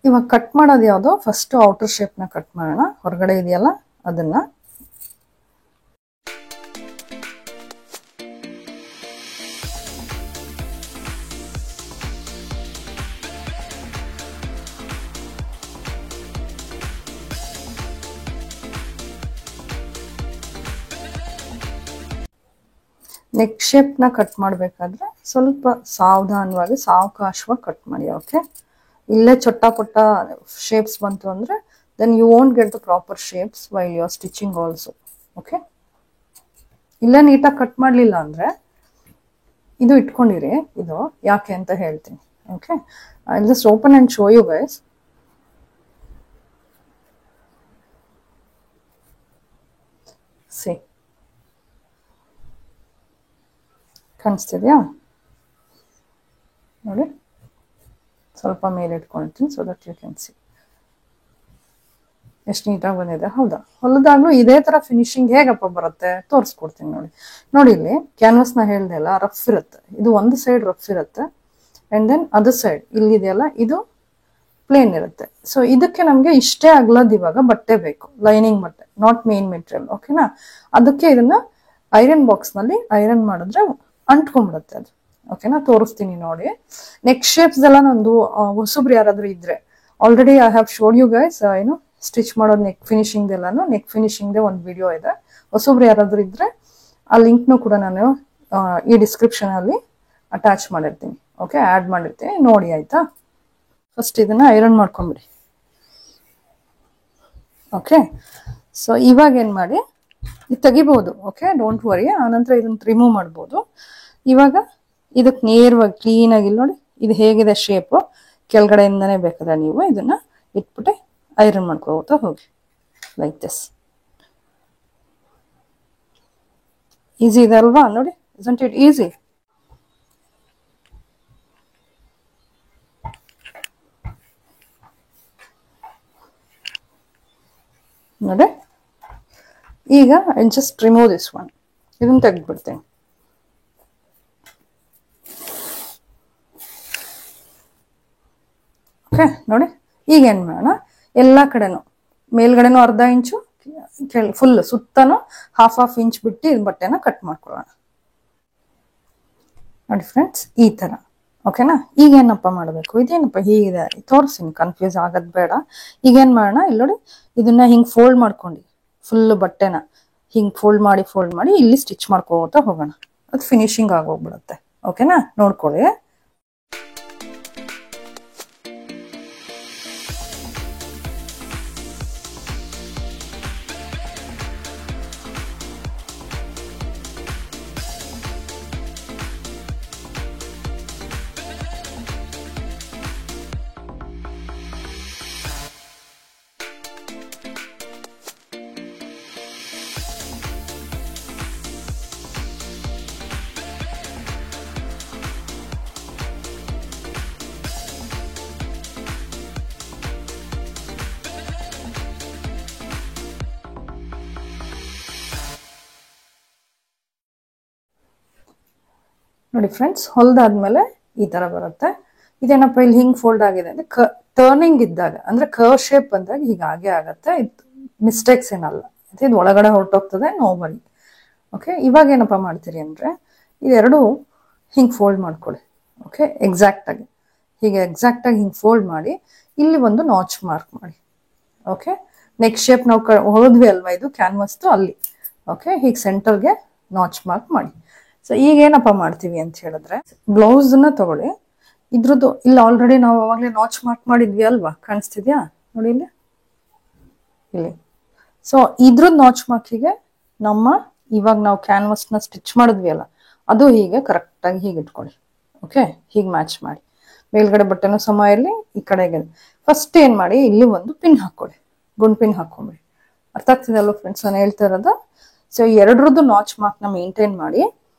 ಇವಾಗ ಕಟ್ ಮಾಡೋದು ಯಾವುದು? ಫಸ್ಟ್ ಔಟರ್ ಶೇಪ್ನ ಕಟ್ ಮಾಡೋಣ. ಹೊರಗಡೆ ಇದೆಯಲ್ಲ ಅದನ್ನ. ನೆಕ್ ಶೇಪ್ನ ಕಟ್ ಮಾಡಬೇಕಾದ್ರೆ ಸ್ವಲ್ಪ ಸಾವಧಾನವಾಗಿ ಸಾವಕಾಶವಾಗಿ ಕಟ್ ಮಾಡಿ. ಓಕೆ, ಇಲ್ಲೇ ಚೊಟ್ಟ ಪುಟ್ಟ ಶೇಪ್ಸ್ ಬಂತು ಅಂದರೆ then you won't get the proper shapes while you are stitching also. Okay, ಇಲ್ಲ ನೀಟಾಗಿ ಕಟ್ ಮಾಡಲಿಲ್ಲ ಅಂದರೆ ಇದು ಇಟ್ಕೊಂಡಿರಿ. ಇದು ಯಾಕೆ ಅಂತ ಹೇಳ್ತೀನಿ. Okay, I will just open and show you guys. See, ಕಾಣಿಸ್ತಿದ್ಯಾ ನೋಡಿ, ಸ್ವಲ್ಪ ಮೇಲೆ ಇಟ್ಕೊಳ್ತೀನಿ so that you can see ಎಷ್ಟು ನೀಟಾಗಿ ಬಂದಿದೆ. ಹೌದಾ, ಹೊಲದಾಗ್ಲೂ ಇದೇ ತರ ಫಿನಿಶಿಂಗ್ ಹೇಗಪ್ಪ ಬರುತ್ತೆ ತೋರಿಸ್ಕೊಡ್ತೀನಿ ನೋಡಿ. ನೋಡಿ ಇಲ್ಲಿ ಕ್ಯಾನ್ವಸ್ನ ಹೇಳ್ದೆ ಅಲ್ಲ, ರಫ್ ಇರುತ್ತೆ. ಇದು ಒಂದು ಸೈಡ್ ರಫ್ ಇರುತ್ತೆ ಅಂಡ್ ದೆನ್ ಅದರ್ ಸೈಡ್ ಇಲ್ಲಿದೆಯಲ್ಲ ಇದು ಪ್ಲೇನ್ ಇರುತ್ತೆ. ಸೊ ಇದಕ್ಕೆ ನಮಗೆ ಇಷ್ಟೇ ಅಗಲದ ಇವಾಗ ಬಟ್ಟೆ ಬೇಕು, ಲೈನಿಂಗ್ ಬಟ್ಟೆ, ನಾಟ್ ಮೇನ್ ಮೆಟೀರಿಯಲ್. ಓಕೆನಾ, ಅದಕ್ಕೆ ಇದನ್ನ ಐರನ್ ಬಾಕ್ಸ್ ನಲ್ಲಿ ಐರನ್ ಮಾಡಿದ್ರೆ ಅಂಟ್ಕೊಂಡ್ಬಿಡುತ್ತೆ ಅದು. ಓಕೆನಾ, ತೋರಿಸ್ತೀನಿ ನೋಡಿ. ನೆಕ್ ಶೇಪ್ಸ್ ಎಲ್ಲ ನಂದು ಹೊಸಬ್ರು ಯಾರಾದ್ರೂ ಇದ್ರೆ, already I have showed you guys ಏನು ಸ್ಟಿಚ್ ಮಾಡೋದು ನೆಕ್ ಫಿನಿಶಿಂಗ್ ಎಲ್ಲಾನು. ನೆಕ್ ಫಿನಿಶಿಂಗ್ ಒಂದು ವಿಡಿಯೋ ಇದೆ. ಹೊಸಬ್ರು ಯಾರಾದ್ರೂ ಇದ್ರೆ ಆ ಲಿಂಕ್ನು ಕೂಡ ನಾನು ಈ ಡಿಸ್ಕ್ರಿಪ್ಷನ್ ಅಲ್ಲಿ ಅಟ್ಯಾಚ್ ಮಾಡಿರ್ತೀನಿ. ಓಕೆ, ಆಡ್ ಮಾಡಿರ್ತೀನಿ, ನೋಡಿ ಆಯ್ತಾ. ಫಸ್ಟ್ ಇದನ್ನ ಐರನ್ ಮಾಡ್ಕೊಂಬಿಡಿ. ಓಕೆ, ಸೊ ಇವಾಗ ಏನ್ ಮಾಡಿ ಇದು ತೆಗಿಬಹುದು. ಓಕೆ, ಡೋಂಟ್ ವರಿ, ಆನಂತರ ಇದನ್ನ ರಿಮೂವ್ ಮಾಡ್ಬೋದು. ಇವಾಗ ಇದಕ್ಕೆ ನೇರವಾಗಿ ಕ್ಲೀನ್ ಆಗಿ ನೋಡಿ ಇದು ಹೇಗಿದೆ ಶೇಪ್, ಕೆಳಗಡೆಯಿಂದನೇ ಬೇಕಾದ್ರೆ ನೀವು ಇದನ್ನ ಇಟ್ಬಿಟ್ಟು ಐರನ್ ಮಾಡ್ಕೋತಾ ಹೋಗಿ ಲೈಕ್ ದಿಸ್. ಈಸಿ ಇದೆ ಅಲ್ವಾ ನೋಡಿ, isn't it easy? ನೋಡಿ, ಈಗ I just remove this one, ಇದನ್ನ ತೆಗೆದ್ಬಿಡ್ತೀನಿ. ಓಕೆ, ನೋಡಿ ಈಗ ಏನ್ ಮಾಡೋಣ, ಎಲ್ಲ ಕಡೆನೂ ಮೇಲ್ಗಡೆನೂ ಅರ್ಧ ಇಂಚು, ಫುಲ್ ಸುತ್ತನೂ ಹಾಫ್ ಇಂಚ್ ಬಿಟ್ಟು ಇದು ಬಟ್ಟೆನ ಕಟ್ ಮಾಡ್ಕೊಳ್ಳೋಣ. ನೋಡಿ ಫ್ರೆಂಡ್ಸ್, ಈ ತರ. ಓಕೆನಾ, ಈಗ ಏನಪ್ಪ ಮಾಡಬೇಕು, ಇದೇನಪ್ಪ ಹೀಗಿದೆ ತೋರಿಸ್ತೀನಿ, ಕನ್ಫ್ಯೂಸ್ ಆಗೋದು ಬೇಡ. ಈಗ ಏನ್ ಮಾಡೋಣ, ಇಲ್ಲಿ ನೋಡಿ ಇದನ್ನ ಹಿಂಗ್ ಫೋಲ್ಡ್ ಮಾಡ್ಕೊಂಡು ಫುಲ್ ಬಟ್ಟೆನ ಹಿಂಗ್ ಫೋಲ್ಡ್ ಮಾಡಿ ಇಲ್ಲಿ ಸ್ಟಿಚ್ ಮಾಡ್ಕೋತಾ ಹೋಗೋಣ. ಅದು ಫಿನಿಶಿಂಗ್ ಆಗೋಗ್ಬಿಡುತ್ತೆ. ಓಕೆನಾ, ನೋಡ್ಕೊಳ್ಳಿ. ನೋಡಿ ಫ್ರೆಂಡ್ಸ್, ಹೊಲ್ದಾದ್ಮೇಲೆ ಈ ತರ ಬರುತ್ತೆ. ಇದೇನಪ್ಪ ಇಲ್ಲಿ ಹಿಂಗ್ ಫೋಲ್ಡ್ ಆಗಿದೆ ಅಂದ್ರೆ ಟರ್ನಿಂಗ್ ಇದ್ದಾಗ ಅಂದ್ರೆ ಕರ್ವ್ ಶೇಪ್ ಬಂದಾಗ ಹೀಗಾಗೆ ಆಗತ್ತೆ. ಇದು ಮಿಸ್ಟೇಕ್ಸ್ ಏನಲ್ಲ, ಇದು ಒಳಗಡೆ ಹೊರಟೋಗ್ತದೆ, ನೋ ವರಿ. ಓಕೆ, ಇವಾಗ ಏನಪ್ಪಾ ಮಾಡ್ತೀರಿ ಅಂದ್ರೆ ಇದೆರಡು ಹಿಂಗ್ ಫೋಲ್ಡ್ ಮಾಡ್ಕೊಳ್ಳಿ. ಓಕೆ, ಎಕ್ಸಾಕ್ಟ್ ಆಗಿ ಹಿಂಗ್ ಫೋಲ್ಡ್ ಮಾಡಿ ಇಲ್ಲಿ ಒಂದು ನಾಚ್ ಮಾರ್ಕ್ ಮಾಡಿ. ಓಕೆ, ನೆಕ್ ಶೇಪ್ ನಾವು ಹೊರದ್ವಿ ಅಲ್ವಾ ಇದು ಕ್ಯಾನ್ವಸ್ದು ಅಲ್ಲಿ. ಓಕೆ, ಹೀಗೆ ಸೆಂಟರ್ಗೆ ನಾಚ್ ಮಾರ್ಕ್ ಮಾಡಿ. ಸೊ ಈಗ ಏನಪ್ಪಾ ಮಾಡ್ತೀವಿ ಅಂತ ಹೇಳಿದ್ರೆ, ಬ್ಲೌಸ್ ನ ತಗೊಳ್ಳಿ. ಇದ್ರದ್ದು ಇಲ್ಲಿ ಆಲ್ರೆಡಿ ನಾವು ಅವಾಗಲೇ ನಾಚ್ ಮಾರ್ಕ್ ಮಾಡಿದ್ವಿ ಅಲ್ವಾ, ಕಾಣಿಸ್ತಿದ್ಯಾ ನೋಡಿ ಇಲ್ಲಿ. ಸೊ ಇದ್ರದ್ದು ನಾಚ್ ಮಾರ್ಕಿಗೆ ನಮ್ಮ ಇವಾಗ ನಾವು ಕ್ಯಾನ್ವಸ್ ನ ಸ್ಟಿಚ್ ಮಾಡಿದ್ವಿ ಅಲ್ಲ, ಅದು ಹೀಗೆ ಕರೆಕ್ಟ್ ಆಗಿ ಹೀಗೆ ಇಟ್ಕೊಳ್ಳಿ. ಓಕೆ, ಹೀಗೆ ಮ್ಯಾಚ್ ಮಾಡಿ. ಮೇಲ್ಗಡೆ ಬಟ್ಟೆನೂ ಸಮ ಇರಲಿ, ಈ ಕಡೆಗೆ. ಫಸ್ಟ್ ಏನ್ ಮಾಡಿ, ಇಲ್ಲಿ ಒಂದು ಪಿನ್ ಹಾಕೊಳ್ಳಿ, ಗುಂಡ್ ಪಿನ್ ಹಾಕೊಂಬಿಡಿ. ಅರ್ಥ ಆಗ್ತಿದಲ್ವ ಫ್ರೆಂಡ್ಸ್ ನಾನು ಹೇಳ್ತಾ ಇರೋದು? ಸೊ ಎರಡರದ್ದು ನಾಚ್ ಮಾರ್ಕ್ ನ ಮೇಂಟೈನ್ ಮಾಡಿ.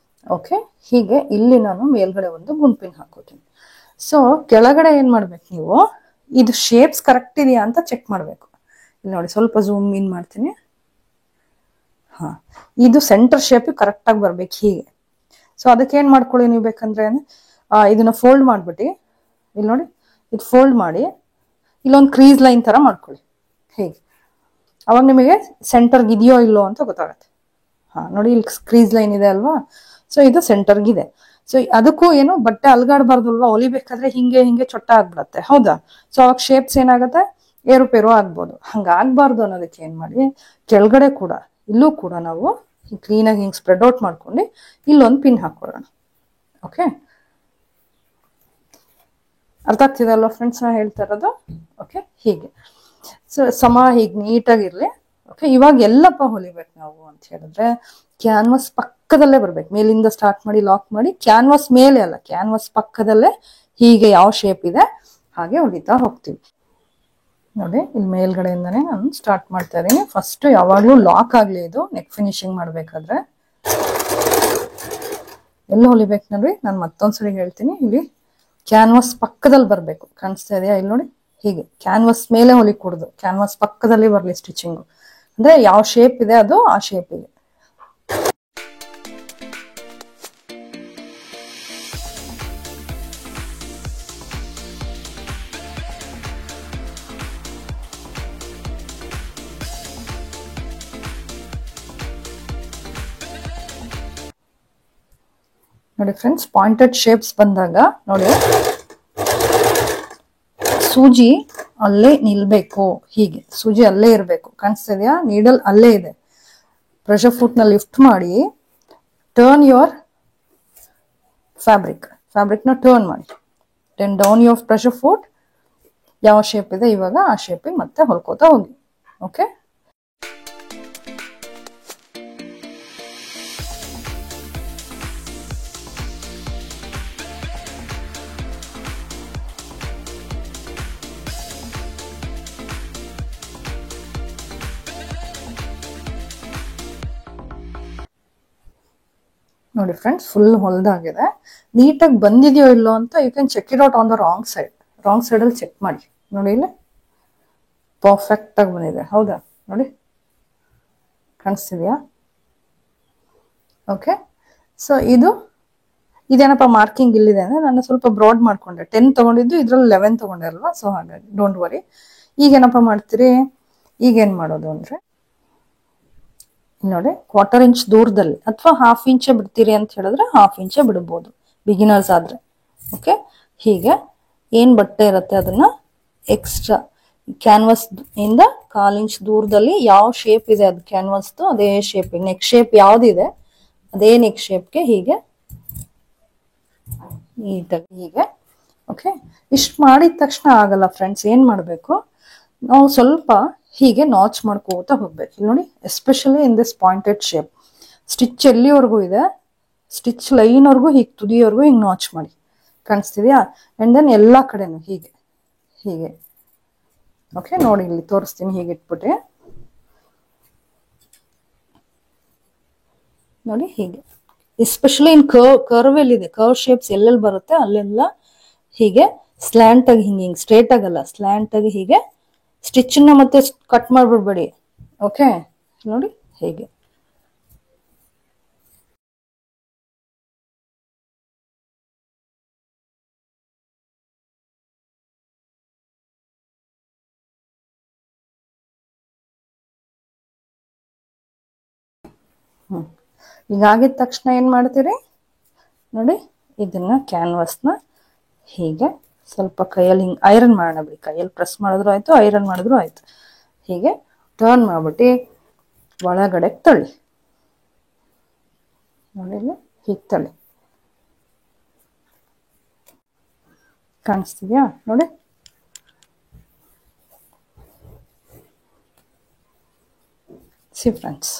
ಓಕೆ, ಹೀಗೆ ಇಲ್ಲಿ ನಾನು ಮೇಲ್ಗಡೆ ಒಂದು ಗುಂಡ್ ಪಿನ್ ಹಾಕೋತೀನಿ. ಸೊ ಕೆಳಗಡೆ ಏನ್ ಮಾಡ್ಬೇಕು ನೀವು, ಇದು ಶೇಪ್ಸ್ ಕರೆಕ್ಟ್ ಇದೆಯಾ ಅಂತ ಚೆಕ್ ಮಾಡ್ಬೇಕು. ಇಲ್ಲಿ ನೋಡಿ, ಸ್ವಲ್ಪ ಝೂಮ್ ಇನ್ ಮಾಡ್ತೀನಿ. ಹಾ, ಇದು ಸೆಂಟರ್ ಶೇಪ್ ಕರೆಕ್ಟ್ ಆಗಿ ಬರ್ಬೇಕು ಹೀಗೆ. ಸೊ ಅದಕ್ಕೆ ಏನ್ ಮಾಡ್ಕೊಳ್ಳಿ ನೀವು ಬೇಕಂದ್ರೆ, ಇದನ್ನ ಫೋಲ್ಡ್ ಮಾಡ್ಬಿಟ್ಟು ಇಲ್ಲಿ ನೋಡಿ, ಇದು ಫೋಲ್ಡ್ ಮಾಡಿ ಇಲ್ಲೊಂದು ಕ್ರೀಸ್ ಲೈನ್ ತರ ಮಾಡ್ಕೊಳ್ಳಿ ಹೇಗೆ. ಅವಾಗ ನಿಮಗೆ ಸೆಂಟರ್ಗೆ ಇದೆಯೋ ಇಲ್ಲೋ ಅಂತ ಗೊತ್ತಾಗತ್ತೆ. ಹಾ ನೋಡಿ, ಇಲ್ಲಿ ಕ್ರೀಸ್ ಲೈನ್ ಇದೆ ಅಲ್ವಾ, ಸೊ ಇದು ಸೆಂಟರ್ಗಿದೆ. ಸೊ ಅದಕ್ಕೂ ಏನು ಬಟ್ಟೆ ಅಲ್ಗಾಡ್ಬಾರ್ದು ಅಲ್ವಾ, ಹೊಲಿಬೇಕಾದ್ರೆ ಹಿಂಗೆ ಚೊಟ್ಟ ಆಗ್ಬಿಡತ್ತೆ, ಹೌದಾ? ಸೊ ಅವಾಗ ಶೇಪ್ಸ್ ಏನಾಗತ್ತೆ, ಏರುಪೇರು ಆಗ್ಬೋದು. ಹಂಗಾಗ್ಬಾರ್ದು ಅನ್ನೋದಕ್ಕೆ ಏನ್ ಮಾಡಿ, ಕೆಳಗಡೆ ಕೂಡ ಇಲ್ಲೂ ಕೂಡ ನಾವು ಕ್ಲೀನಾಗಿ ಹಿಂಗೆ ಸ್ಪ್ರೆಡ್ ಔಟ್ ಮಾಡ್ಕೊಂಡು ಇಲ್ಲೊಂದು ಪಿನ್ ಹಾಕೊಳ್ಳೋಣ. ಓಕೆ, ಅರ್ಥ ಆಗ್ತಿದೆ ಅಲ್ವಾ ಫ್ರೆಂಡ್ಸ್ ನಾ ಹೇಳ್ತಾ ಇರೋದು? ಓಕೆ, ಹೀಗೆ ಸಮ ಹೀಗೆ ನೀಟಾಗಿರ್ಲಿ. ಓಕೆ, ಇವಾಗ ಎಲ್ಲಪ್ಪ ಹೊಲಿಬೇಕು ನಾವು ಅಂತ ಹೇಳಿದ್ರೆ ಕ್ಯಾನ್ವಾಸ್ ಪಕ್ಕದಲ್ಲೇ ಬರ್ಬೇಕು. ಮೇಲಿಂದ ಸ್ಟಾರ್ಟ್ ಮಾಡಿ ಲಾಕ್ ಮಾಡಿ ಕ್ಯಾನ್ವಾಸ್ ಮೇಲೆ ಅಲ್ಲ, ಕ್ಯಾನ್ವಾಸ್ ಪಕ್ಕದಲ್ಲೇ ಹೀಗೆ ಯಾವ ಶೇಪ್ ಇದೆ ಹಾಗೆ ಹೊಲಿತಾ ಹೋಗ್ತೀವಿ. ನೋಡಿ, ಇಲ್ಲಿ ಮೇಲ್ಗಡೆಯಿಂದಾನೇ ನಾನು ಸ್ಟಾರ್ಟ್ ಮಾಡ್ತಾ ಇದ್ದೀನಿ. ಫಸ್ಟ್ ಯಾವಾಗ್ಲೂ ಲಾಕ್ ಆಗ್ಲಿ ಇದು ನೆಕ್ ಫಿನಿಶಿಂಗ್ ಮಾಡ್ಬೇಕಾದ್ರೆ. ಎಲ್ಲ ಹೊಲಿಬೇಕು ನೋಡ್ರಿ, ನಾನು ಮತ್ತೊಂದ್ಸರಿ ಹೇಳ್ತೀನಿ. ಇಲ್ಲಿ ಕ್ಯಾನ್ವಾಸ್ ಪಕ್ಕದಲ್ಲಿ ಬರ್ಬೇಕು, ಕಾಣಿಸ್ತಾ ಇದೆಯಾ? ಇಲ್ಲಿ ನೋಡಿ, ಹೀಗೆ ಕ್ಯಾನ್ವಾಸ್ ಮೇಲೆ ಹೊಲಿಕೂಡ್ದು, ಕ್ಯಾನ್ವಾಸ್ ಪಕ್ಕದಲ್ಲಿ ಬರ್ಲಿ ಸ್ಟಿಚಿಂಗು. ಅಂದ್ರೆ ಯಾವ ಶೇಪ್ ಇದೆ ಅದು ಆ ಶೇಪಿಗೆ. ನೋಡಿ ಫ್ರೆಂಡ್ಸ್, ಪಾಯಿಂಟೆಡ್ ಶೇಪ್ಸ್ ಬಂದಾಗ ನೋಡಿ ಸೂಜಿ ಅಲ್ಲೇ ನಿಲ್ಬೇಕು. ಹೀಗೆ ಸೂಜಿ ಅಲ್ಲೇ ಇರಬೇಕು, ಕಾಣಿಸ್ತಾ ಇದೆಯಾ? ನೀಡಲ್ ಅಲ್ಲೇ ಇದೆ. ಪ್ರೆಷರ್ ಫುಟ್ ನ ಲಿಫ್ಟ್ ಮಾಡಿ ಟರ್ನ್ ಯುವರ್ ಫ್ಯಾಬ್ರಿಕ್ ನ ಟರ್ನ್ ಮಾಡಿ, then down your pressure foot. ಯಾವ ಶೇಪ್ ಇದೆ ಇವಾಗ ಆ ಶೇಪಿಗೆ ಮತ್ತೆ ಹೊಲ್ಕೋತಾ ಹೋಗಿ. ಓಕೆ, ನೋಡಿ ಫ್ರೆಂಡ್ಸ್, ಫುಲ್ ಹೊಲ್ದಾಗಿದೆ. ನೀಟಾಗಿ ಬಂದಿದೆಯೋ ಇಲ್ಲೋ ಅಂತ you can check it out on the wrong side ಅಲ್ಲಿ ಚೆಕ್ ಮಾಡಿ. ನೋಡಿ, ಇಲ್ಲಿ ಪರ್ಫೆಕ್ಟ್ ಆಗಿ ಬಂದಿದೆ, ಹೌದಾ? ನೋಡಿ, ಕಾಣಿಸ್ತಿದ್ಯಾ? ಓಕೆ, ಸೊ ಇದೇನಪ್ಪ ಮಾರ್ಕಿಂಗ್ ಇಲ್ಲಿದೆ ಅಂದ್ರೆ ನಾನು ಸ್ವಲ್ಪ ಬ್ರಾಡ್ ಮಾಡ್ಕೊಂಡೆ. 10 ತಗೊಂಡಿದ್ದು, ಇದ್ರಲ್ಲಿ 11 ತಗೊಂಡೆ ಅಲ್ವಾ? ಸೊ ಹಾಗಾಗಿ ಡೋಂಟ್ ವರಿ. ಈಗೇನಪ್ಪ ಮಾಡ್ತೀರಿ, ಈಗೇನ್ ಮಾಡೋದು ಅಂದ್ರೆ ನೋಡಿ, 1/4 ಇಂಚ್ ದೂರದಲ್ಲಿ ಅಥವಾ 1/2 ಇಂಚ್ ಬಿಡ್ತೀರಿ ಅಂತ ಹೇಳಿದ್ರೆ 1/2 ಇಂಚ್ ಬಿಡಬಹುದು ಬಿಗಿನರ್ಸ್ ಆದ್ರೆ. ಓಕೆ, ಹೀಗೆ ಏನ್ ಬಟ್ಟೆ ಇರುತ್ತೆ ಅದನ್ನ ಎಕ್ಸ್ಟ್ರಾ ಕ್ಯಾನ್ವಾಸ್ ಇಂದ 1/4 ಇಂಚ್ ದೂರದಲ್ಲಿ ಯಾವ ಶೇಪ್ ಇದೆ ಅದು ಕ್ಯಾನ್ವಾಸ್ ಅದೇ ಶೇಪ್, ನೆಕ್ ಶೇಪ್ ಯಾವ್ದಿದೆ ಅದೇ ನೆಕ್ ಶೇಪ್ಗೆ ಹೀಗೆ ನೀಟಾಗಿ ಹೀಗೆ. ಓಕೆ, ಇಷ್ಟು ಮಾಡಿದ ತಕ್ಷಣ ಆಗಲ್ಲ ಫ್ರೆಂಡ್ಸ್, ಏನ್ ಮಾಡ್ಬೇಕು, ನಾವು ಸ್ವಲ್ಪ ಹೀಗೆ ನಾಚ್ ಮಾಡ್ಕೋತಾ ಹೋಗ್ಬೇಕು. ಇಲ್ಲಿ ನೋಡಿ, especially in this pointed shape stitch ಎಲ್ಲಿವರೆಗೂ ಇದೆ, ಸ್ಟಿಚ್ ಲೈನ್ ವರ್ಗು ಹೀಗೆ ತುದಿಯವರೆಗೂ ಹಿಂಗೆ ನಾಚ್ ಮಾಡಿ, ಕಾಣಿಸ್ತಿದ್ಯಾ? ಅಂಡ್ ದೆನ್ ಎಲ್ಲಾ ಕಡೆನೂ ಹೀಗೆ ಹೀಗೆ. ಓಕೆ, ನೋಡಿ ಇಲ್ಲಿ ತೋರಿಸ್ತೀನಿ, ಹೀಗೆ ಇಟ್ಬಿಟ್ಟೆ ನೋಡಿ, ಹೀಗೆ ಎಸ್ಪೆಷಲಿ ಇನ್ ಕರ್ವ್ ಎಲ್ಲಿದೆ, ಕರ್ವ್ ಶೇಪ್ಸ್ ಎಲ್ಲೆಲ್ಲಿ ಬರುತ್ತೆ ಅಲ್ಲೆಲ್ಲ ಹೀಗೆ ಸ್ಲ್ಯಾಂಟ್ ಆಗಿ ಹಿಂಗೆ ಸ್ಟ್ರೇಟ್ ಆಗಲ್ಲ, ಸ್ಲ್ಯಾಂಟ್ ಆಗಿ ಹೀಗೆ ಸ್ಟಿಚ್ ನ ಮತ್ತೆ ಕಟ್ ಮಾಡ್ಬಿಡ್ಬೇಡಿ. ಓಕೆ, ನೋಡಿ ಹೇಗೆ. ಹೀಗಾಗಿದ ತಕ್ಷಣ ಏನ್ ಮಾಡ್ತೀರಿ ನೋಡಿ, ಇದನ್ನ ಕ್ಯಾನ್ವಾಸ್ನ ಹೀಗೆ ಸ್ವಲ್ಪ ಕೈಯಲ್ಲಿ ಹಿಂಗೆ ಐರನ್ ಮಾಡೋಣ ಬಿಡಿ, ಕೈಯಲ್ಲಿ ಪ್ರೆಸ್ ಮಾಡಿದ್ರು ಆಯ್ತು, ಐರನ್ ಮಾಡಿದ್ರು ಆಯ್ತು. ಹೀಗೆ ಟರ್ನ್ ಮಾಡ್ಬಿಟ್ಟು ಒಳಗಡೆ ತಳ್ಳಿ ನೋಡಿ, ಹೀಗೆ ತಳ್ಳಿ, ಕಾಣಿಸ್ತಿದ್ಯಾ? ನೋಡಿ, ಸಿ ಫ್ರೆಂಡ್ಸ್,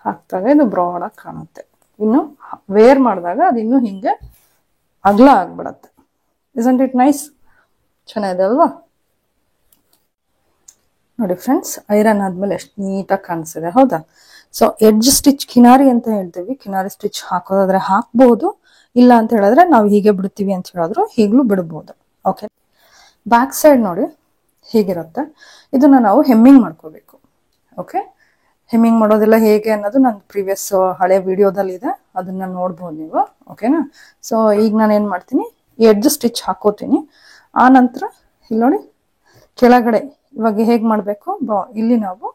ಹಾಕ್ದಾಗ ಇದು ಬ್ರಾಡ್ ಆಗಿ ಕಾಣುತ್ತೆ. ಇನ್ನು ವೇರ್ ಮಾಡಿದಾಗ ಅದು ಇನ್ನೂ ಹಿಂಗೆ ಅಗಲ ಆಗ್ಬಿಡತ್ತೆ. Isn't it nice? ಚೆನ್ನಾಗಿದೆ ಅಲ್ವಾ? ನೋಡಿ ಫ್ರೆಂಡ್ಸ್, ಐರನ್ ಆದ್ಮೇಲೆ ಎಷ್ಟು ನೀಟಾಗಿ ಕಾಣಿಸ್ತಿದೆ, ಹೌದಾ? ಸೊ ಎಡ್ಜ್ ಸ್ಟಿಚ್ ಕಿನಾರಿ ಅಂತ ಹೇಳ್ತೀವಿ, ಕಿನಾರಿ ಸ್ಟಿಚ್ ಹಾಕೋದಾದ್ರೆ ಹಾಕ್ಬಹುದು, ಇಲ್ಲ ಅಂತ ಹೇಳಿದ್ರೆ ನಾವು ಹೀಗೆ ಬಿಡ್ತೀವಿ ಅಂತ ಹೇಳಿದ್ರು ಹೀಗ್ಲೂ ಬಿಡ್ಬೋದು. ಓಕೆ, ಬ್ಯಾಕ್ ಸೈಡ್ ನೋಡಿ ಹೀಗಿರುತ್ತೆ. ಇದನ್ನ ನಾವು ಹೆಮ್ಮಿಂಗ್ ಮಾಡ್ಕೋಬೇಕು. ಓಕೆ, ಹೆಮ್ಮಿಂಗ್ ಮಾಡೋದೆಲ್ಲ ಹೇಗೆ ಅನ್ನೋದು ನನ್ನ ಪ್ರೀವಿಯಸ್ ಹಳೆ ವಿಡಿಯೋದಲ್ಲಿ ಇದೆ, ಅದನ್ನ ನೋಡ್ಬೋದು ನೀವು. ಓಕೆನಾ? ಸೊ ಈಗ ನಾನು ಏನ್ ಮಾಡ್ತೀನಿ, ಎಡ್ಜ್ ಸ್ಟಿಚ್ ಹಾಕೋತೀನಿ. ಆ ನಂತರ ಇಲ್ಲಿ ನೋಡಿ ಕೆಳಗಡೆ ಇವಾಗ ಹೇಗ್ ಮಾಡ್ಬೇಕು, ಇಲ್ಲಿ ನಾವು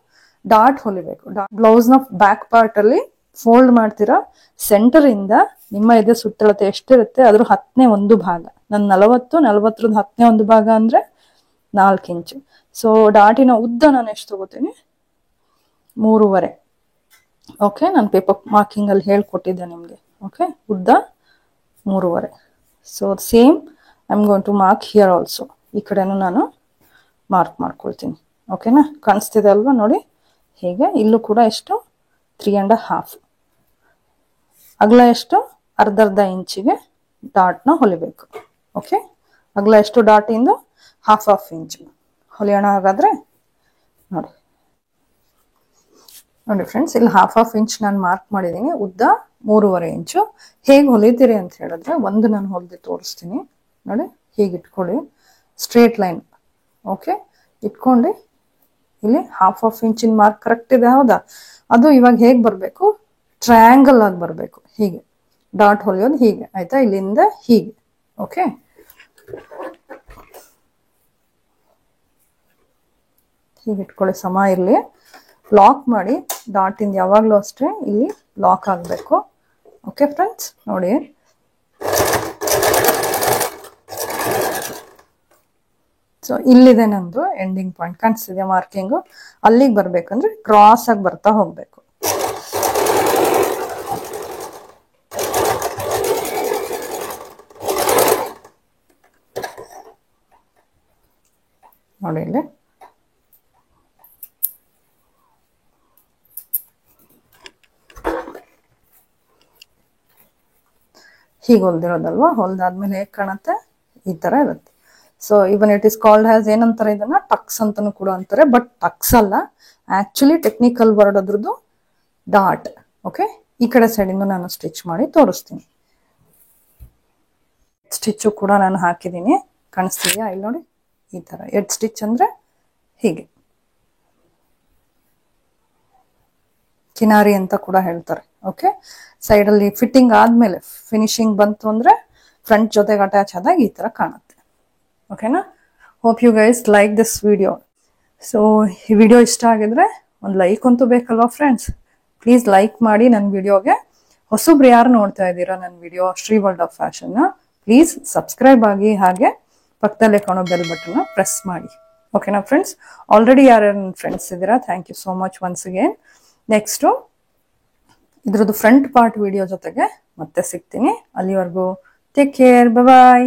ಡಾಟ್ ಹೊಲಿಬೇಕು. ಬ್ಲೌಸ್ ನ ಬ್ಯಾಕ್ ಪಾರ್ಟ್ ಅಲ್ಲಿ ಫೋಲ್ಡ್ ಮಾಡ್ತೀರಾ, ಸೆಂಟರ್ ಇಂದ ನಿಮ್ಮ ಎದೆ ಸುತ್ತಳತೆ ಎಷ್ಟಿರುತ್ತೆ ಅದ್ರ 10ನೇ 1 ಭಾಗ. ನನ್ 40 10ನೇ 1 ಭಾಗ ಅಂದ್ರೆ 4 ಇಂಚು. ಸೊ ಡಾಟಿನ ಉದ್ದ ನಾನು ಎಷ್ಟು ತಗೋತೀನಿ, 3.5. ಓಕೆ, ನಾನು ಪೇಪರ್ ಮಾರ್ಕಿಂಗಲ್ಲಿ ಹೇಳ್ಕೊಟ್ಟಿದ್ದೆ ನಿಮಗೆ. ಓಕೆ, ಉದ್ದ 3.5. So same I am going to mark here also. ಈ ಕಡೆನೂ ನಾನು ಮಾರ್ಕ್ ಮಾಡ್ಕೊಳ್ತೀನಿ. ಓಕೆನಾ, ಕಾಣಿಸ್ತಿದೆ ಅಲ್ವಾ ನೋಡಿ. ಹೀಗೆ ಇಲ್ಲೂ ಕೂಡ ಎಷ್ಟು 3.5. ಅಗಲ ಎಷ್ಟು ಅರ್ಧ ಇಂಚಿಗೆ ಡಾಟ್ನ ಹೊಲಿಬೇಕು. ಓಕೆ, ಅಗಲ ಎಷ್ಟು ಡಾಟ್ ಇಂದು 1/2 ಇಂಚ್ ಹೊಲಿಯೋಣ. ಹಾಗಾದ್ರೆ ನೋಡಿ ಫ್ರೆಂಡ್ಸ್, ಇಲ್ಲಿ 1/2 ಇಂಚ್ ನಾನು ಮಾರ್ಕ್ ಮಾಡಿದ್ದೀನಿ. ಉದ್ದ 3.5 ಇಂಚು. ಹೇಗೆ ಹೊಲಿತೀರಿ ಅಂತ ಹೇಳಿದ್ರೆ ಒಂದು ನಾನು ಹೊಲಿದು ತೋರಿಸ್ತೀನಿ ನೋಡಿ. ಹೀಗೆ ಇಟ್ಕೊಳ್ಳಿ, ಸ್ಟ್ರೇಟ್ ಲೈನ್. ಓಕೆ, ಇಟ್ಕೊಂಡು ಇಲ್ಲಿ 1/2 ಇಂಚಿನ ಮಾರ್ಕ್ ಕರೆಕ್ಟ್ ಇದೆ, ಹೌದಾ? ಅದು ಇವಾಗ ಹೇಗೆ ಬರಬೇಕು, ಟ್ರಯಾಂಗಲ್ ಆಗಿ ಬರಬೇಕು. ಹೀಗೆ ಡಾಟ್ ಹೊಲಿಯೋದು ಹೀಗೆ, ಆಯ್ತಾ? ಇಲ್ಲಿಂದ ಹೀಗೆ. ಓಕೆ, ಹೀಗೆ ಇಟ್ಕೊಳ್ಳಿ, ಸಮ ಇರಲಿ. ಲಾಕ್ ಮಾಡಿ, ಡಾಟ್ ಇಂದ ಯಾವಾಗಲೂ ಅಷ್ಟೇ ಇಲ್ಲಿ ಲಾಕ್ ಆಗಬೇಕು. ಓಕೆ ಫ್ರೆಂಡ್ಸ್, ನೋಡಿ ಸೊ ಇಲ್ಲಿದೆ ನಂದು ಎಂಡಿಂಗ್ ಪಾಯಿಂಟ್, ಕಾಣಿಸ್ತಿದೆ ಮಾರ್ಕಿಂಗು. ಅಲ್ಲಿಗೆ ಬರ್ಬೇಕಂದ್ರೆ ಕ್ರಾಸ್ ಆಗಿ ಬರ್ತಾ ಹೋಗ್ಬೇಕು. ನೋಡಿ ಇಲ್ಲಿ ಹೀಗೆ ಹೊಲ್ದಿರೋದಲ್ವಾ. ಹೊಲ್ದಾದ್ಮೇಲೆ ಹೇಗೆ ಕಾಣುತ್ತೆ, ಈ ತರ ಇರುತ್ತೆ. So even it is called has, ಏನಂತಾರೆ ಇದನ್ನ, ಟಕ್ಸ್ ಅಂತಾನು ಕೂಡ ಅಂತಾರೆ. ಬಟ್ ಟಕ್ಸ್ ಅಲ್ಲ, ಆಕ್ಚುಲಿ ಟೆಕ್ನಿಕಲ್ ವರ್ಡ್ ಅದ್ರದ್ದು ಡಾಟ್. ಓಕೆ, ಈ ಕಡೆ ಸೈಡಿಂದ ನಾನು ಸ್ಟಿಚ್ ಮಾಡಿ ತೋರಿಸ್ತೀನಿ. ಸ್ಟಿಚ್ಚು ಕೂಡ ನಾನು ಹಾಕಿದ್ದೀನಿ, ಕಾಣಿಸ್ತಿದ್ಯಾ? ಇಲ್ಲಿ ನೋಡಿ, ಈ ತರ ಎಡ್ ಸ್ಟಿಚ್ ಅಂದ್ರೆ ಹೀಗೆ ಕಿನಾರಿ ಅಂತ ಕೂಡ ಹೇಳ್ತಾರೆ. ಓಕೆ, ಸೈಡಲ್ಲಿ ಫಿಟ್ಟಿಂಗ್ ಆದ್ಮೇಲೆ ಫಿನಿಶಿಂಗ್ ಬಂತು ಅಂದ್ರೆ ಫ್ರಂಟ್ ಜೊತೆಗೆ ಅಟ್ಯಾಚ್ ಆದಾಗ ಈ ತರ ಕಾಣುತ್ತೆ. ಓಕೆನಾ? Hope you guys like this video. So ಈ ವಿಡಿಯೋ ಇಷ್ಟ ಆಗಿದ್ರೆ ಒಂದು ಲೈಕ್ ಅಂತೂ ಬೇಕಲ್ವಾ ಫ್ರೆಂಡ್ಸ್? ಪ್ಲೀಸ್ ಲೈಕ್ ಮಾಡಿ ನನ್ನ ವಿಡಿಯೋಗೆ. ಹೊಸಬ್ರು ಯಾರು ನೋಡ್ತಾ ಇದ್ದೀರಾ ನನ್ನ video Shri world of fashion, please subscribe ಆಗಿ, ಹಾಗೆ ಪಕ್ಕದಲ್ಲೇ ಕಾಣೋ ಬೆಲ್ ಬಟನ್ ಪ್ರೆಸ್ ಮಾಡಿ. ಓಕೆನಾ ಫ್ರೆಂಡ್ಸ್? ಆಲ್ರೆಡಿ ಯಾರ್ಯಾರು ನನ್ನ ಫ್ರೆಂಡ್ಸ್ ಇದ್ದೀರಾ, thank you so much once again. Next ಇದ್ರದ್ದು ಫ್ರಂಟ್ ಪಾರ್ಟ್ ವಿಡಿಯೋ ಜೊತೆಗೆ ಮತ್ತೆ ಸಿಗ್ತೀನಿ. ಅಲ್ಲಿವರೆಗೂ ಟೇಕ್ ಕೇರ್, ಬಾಯ್.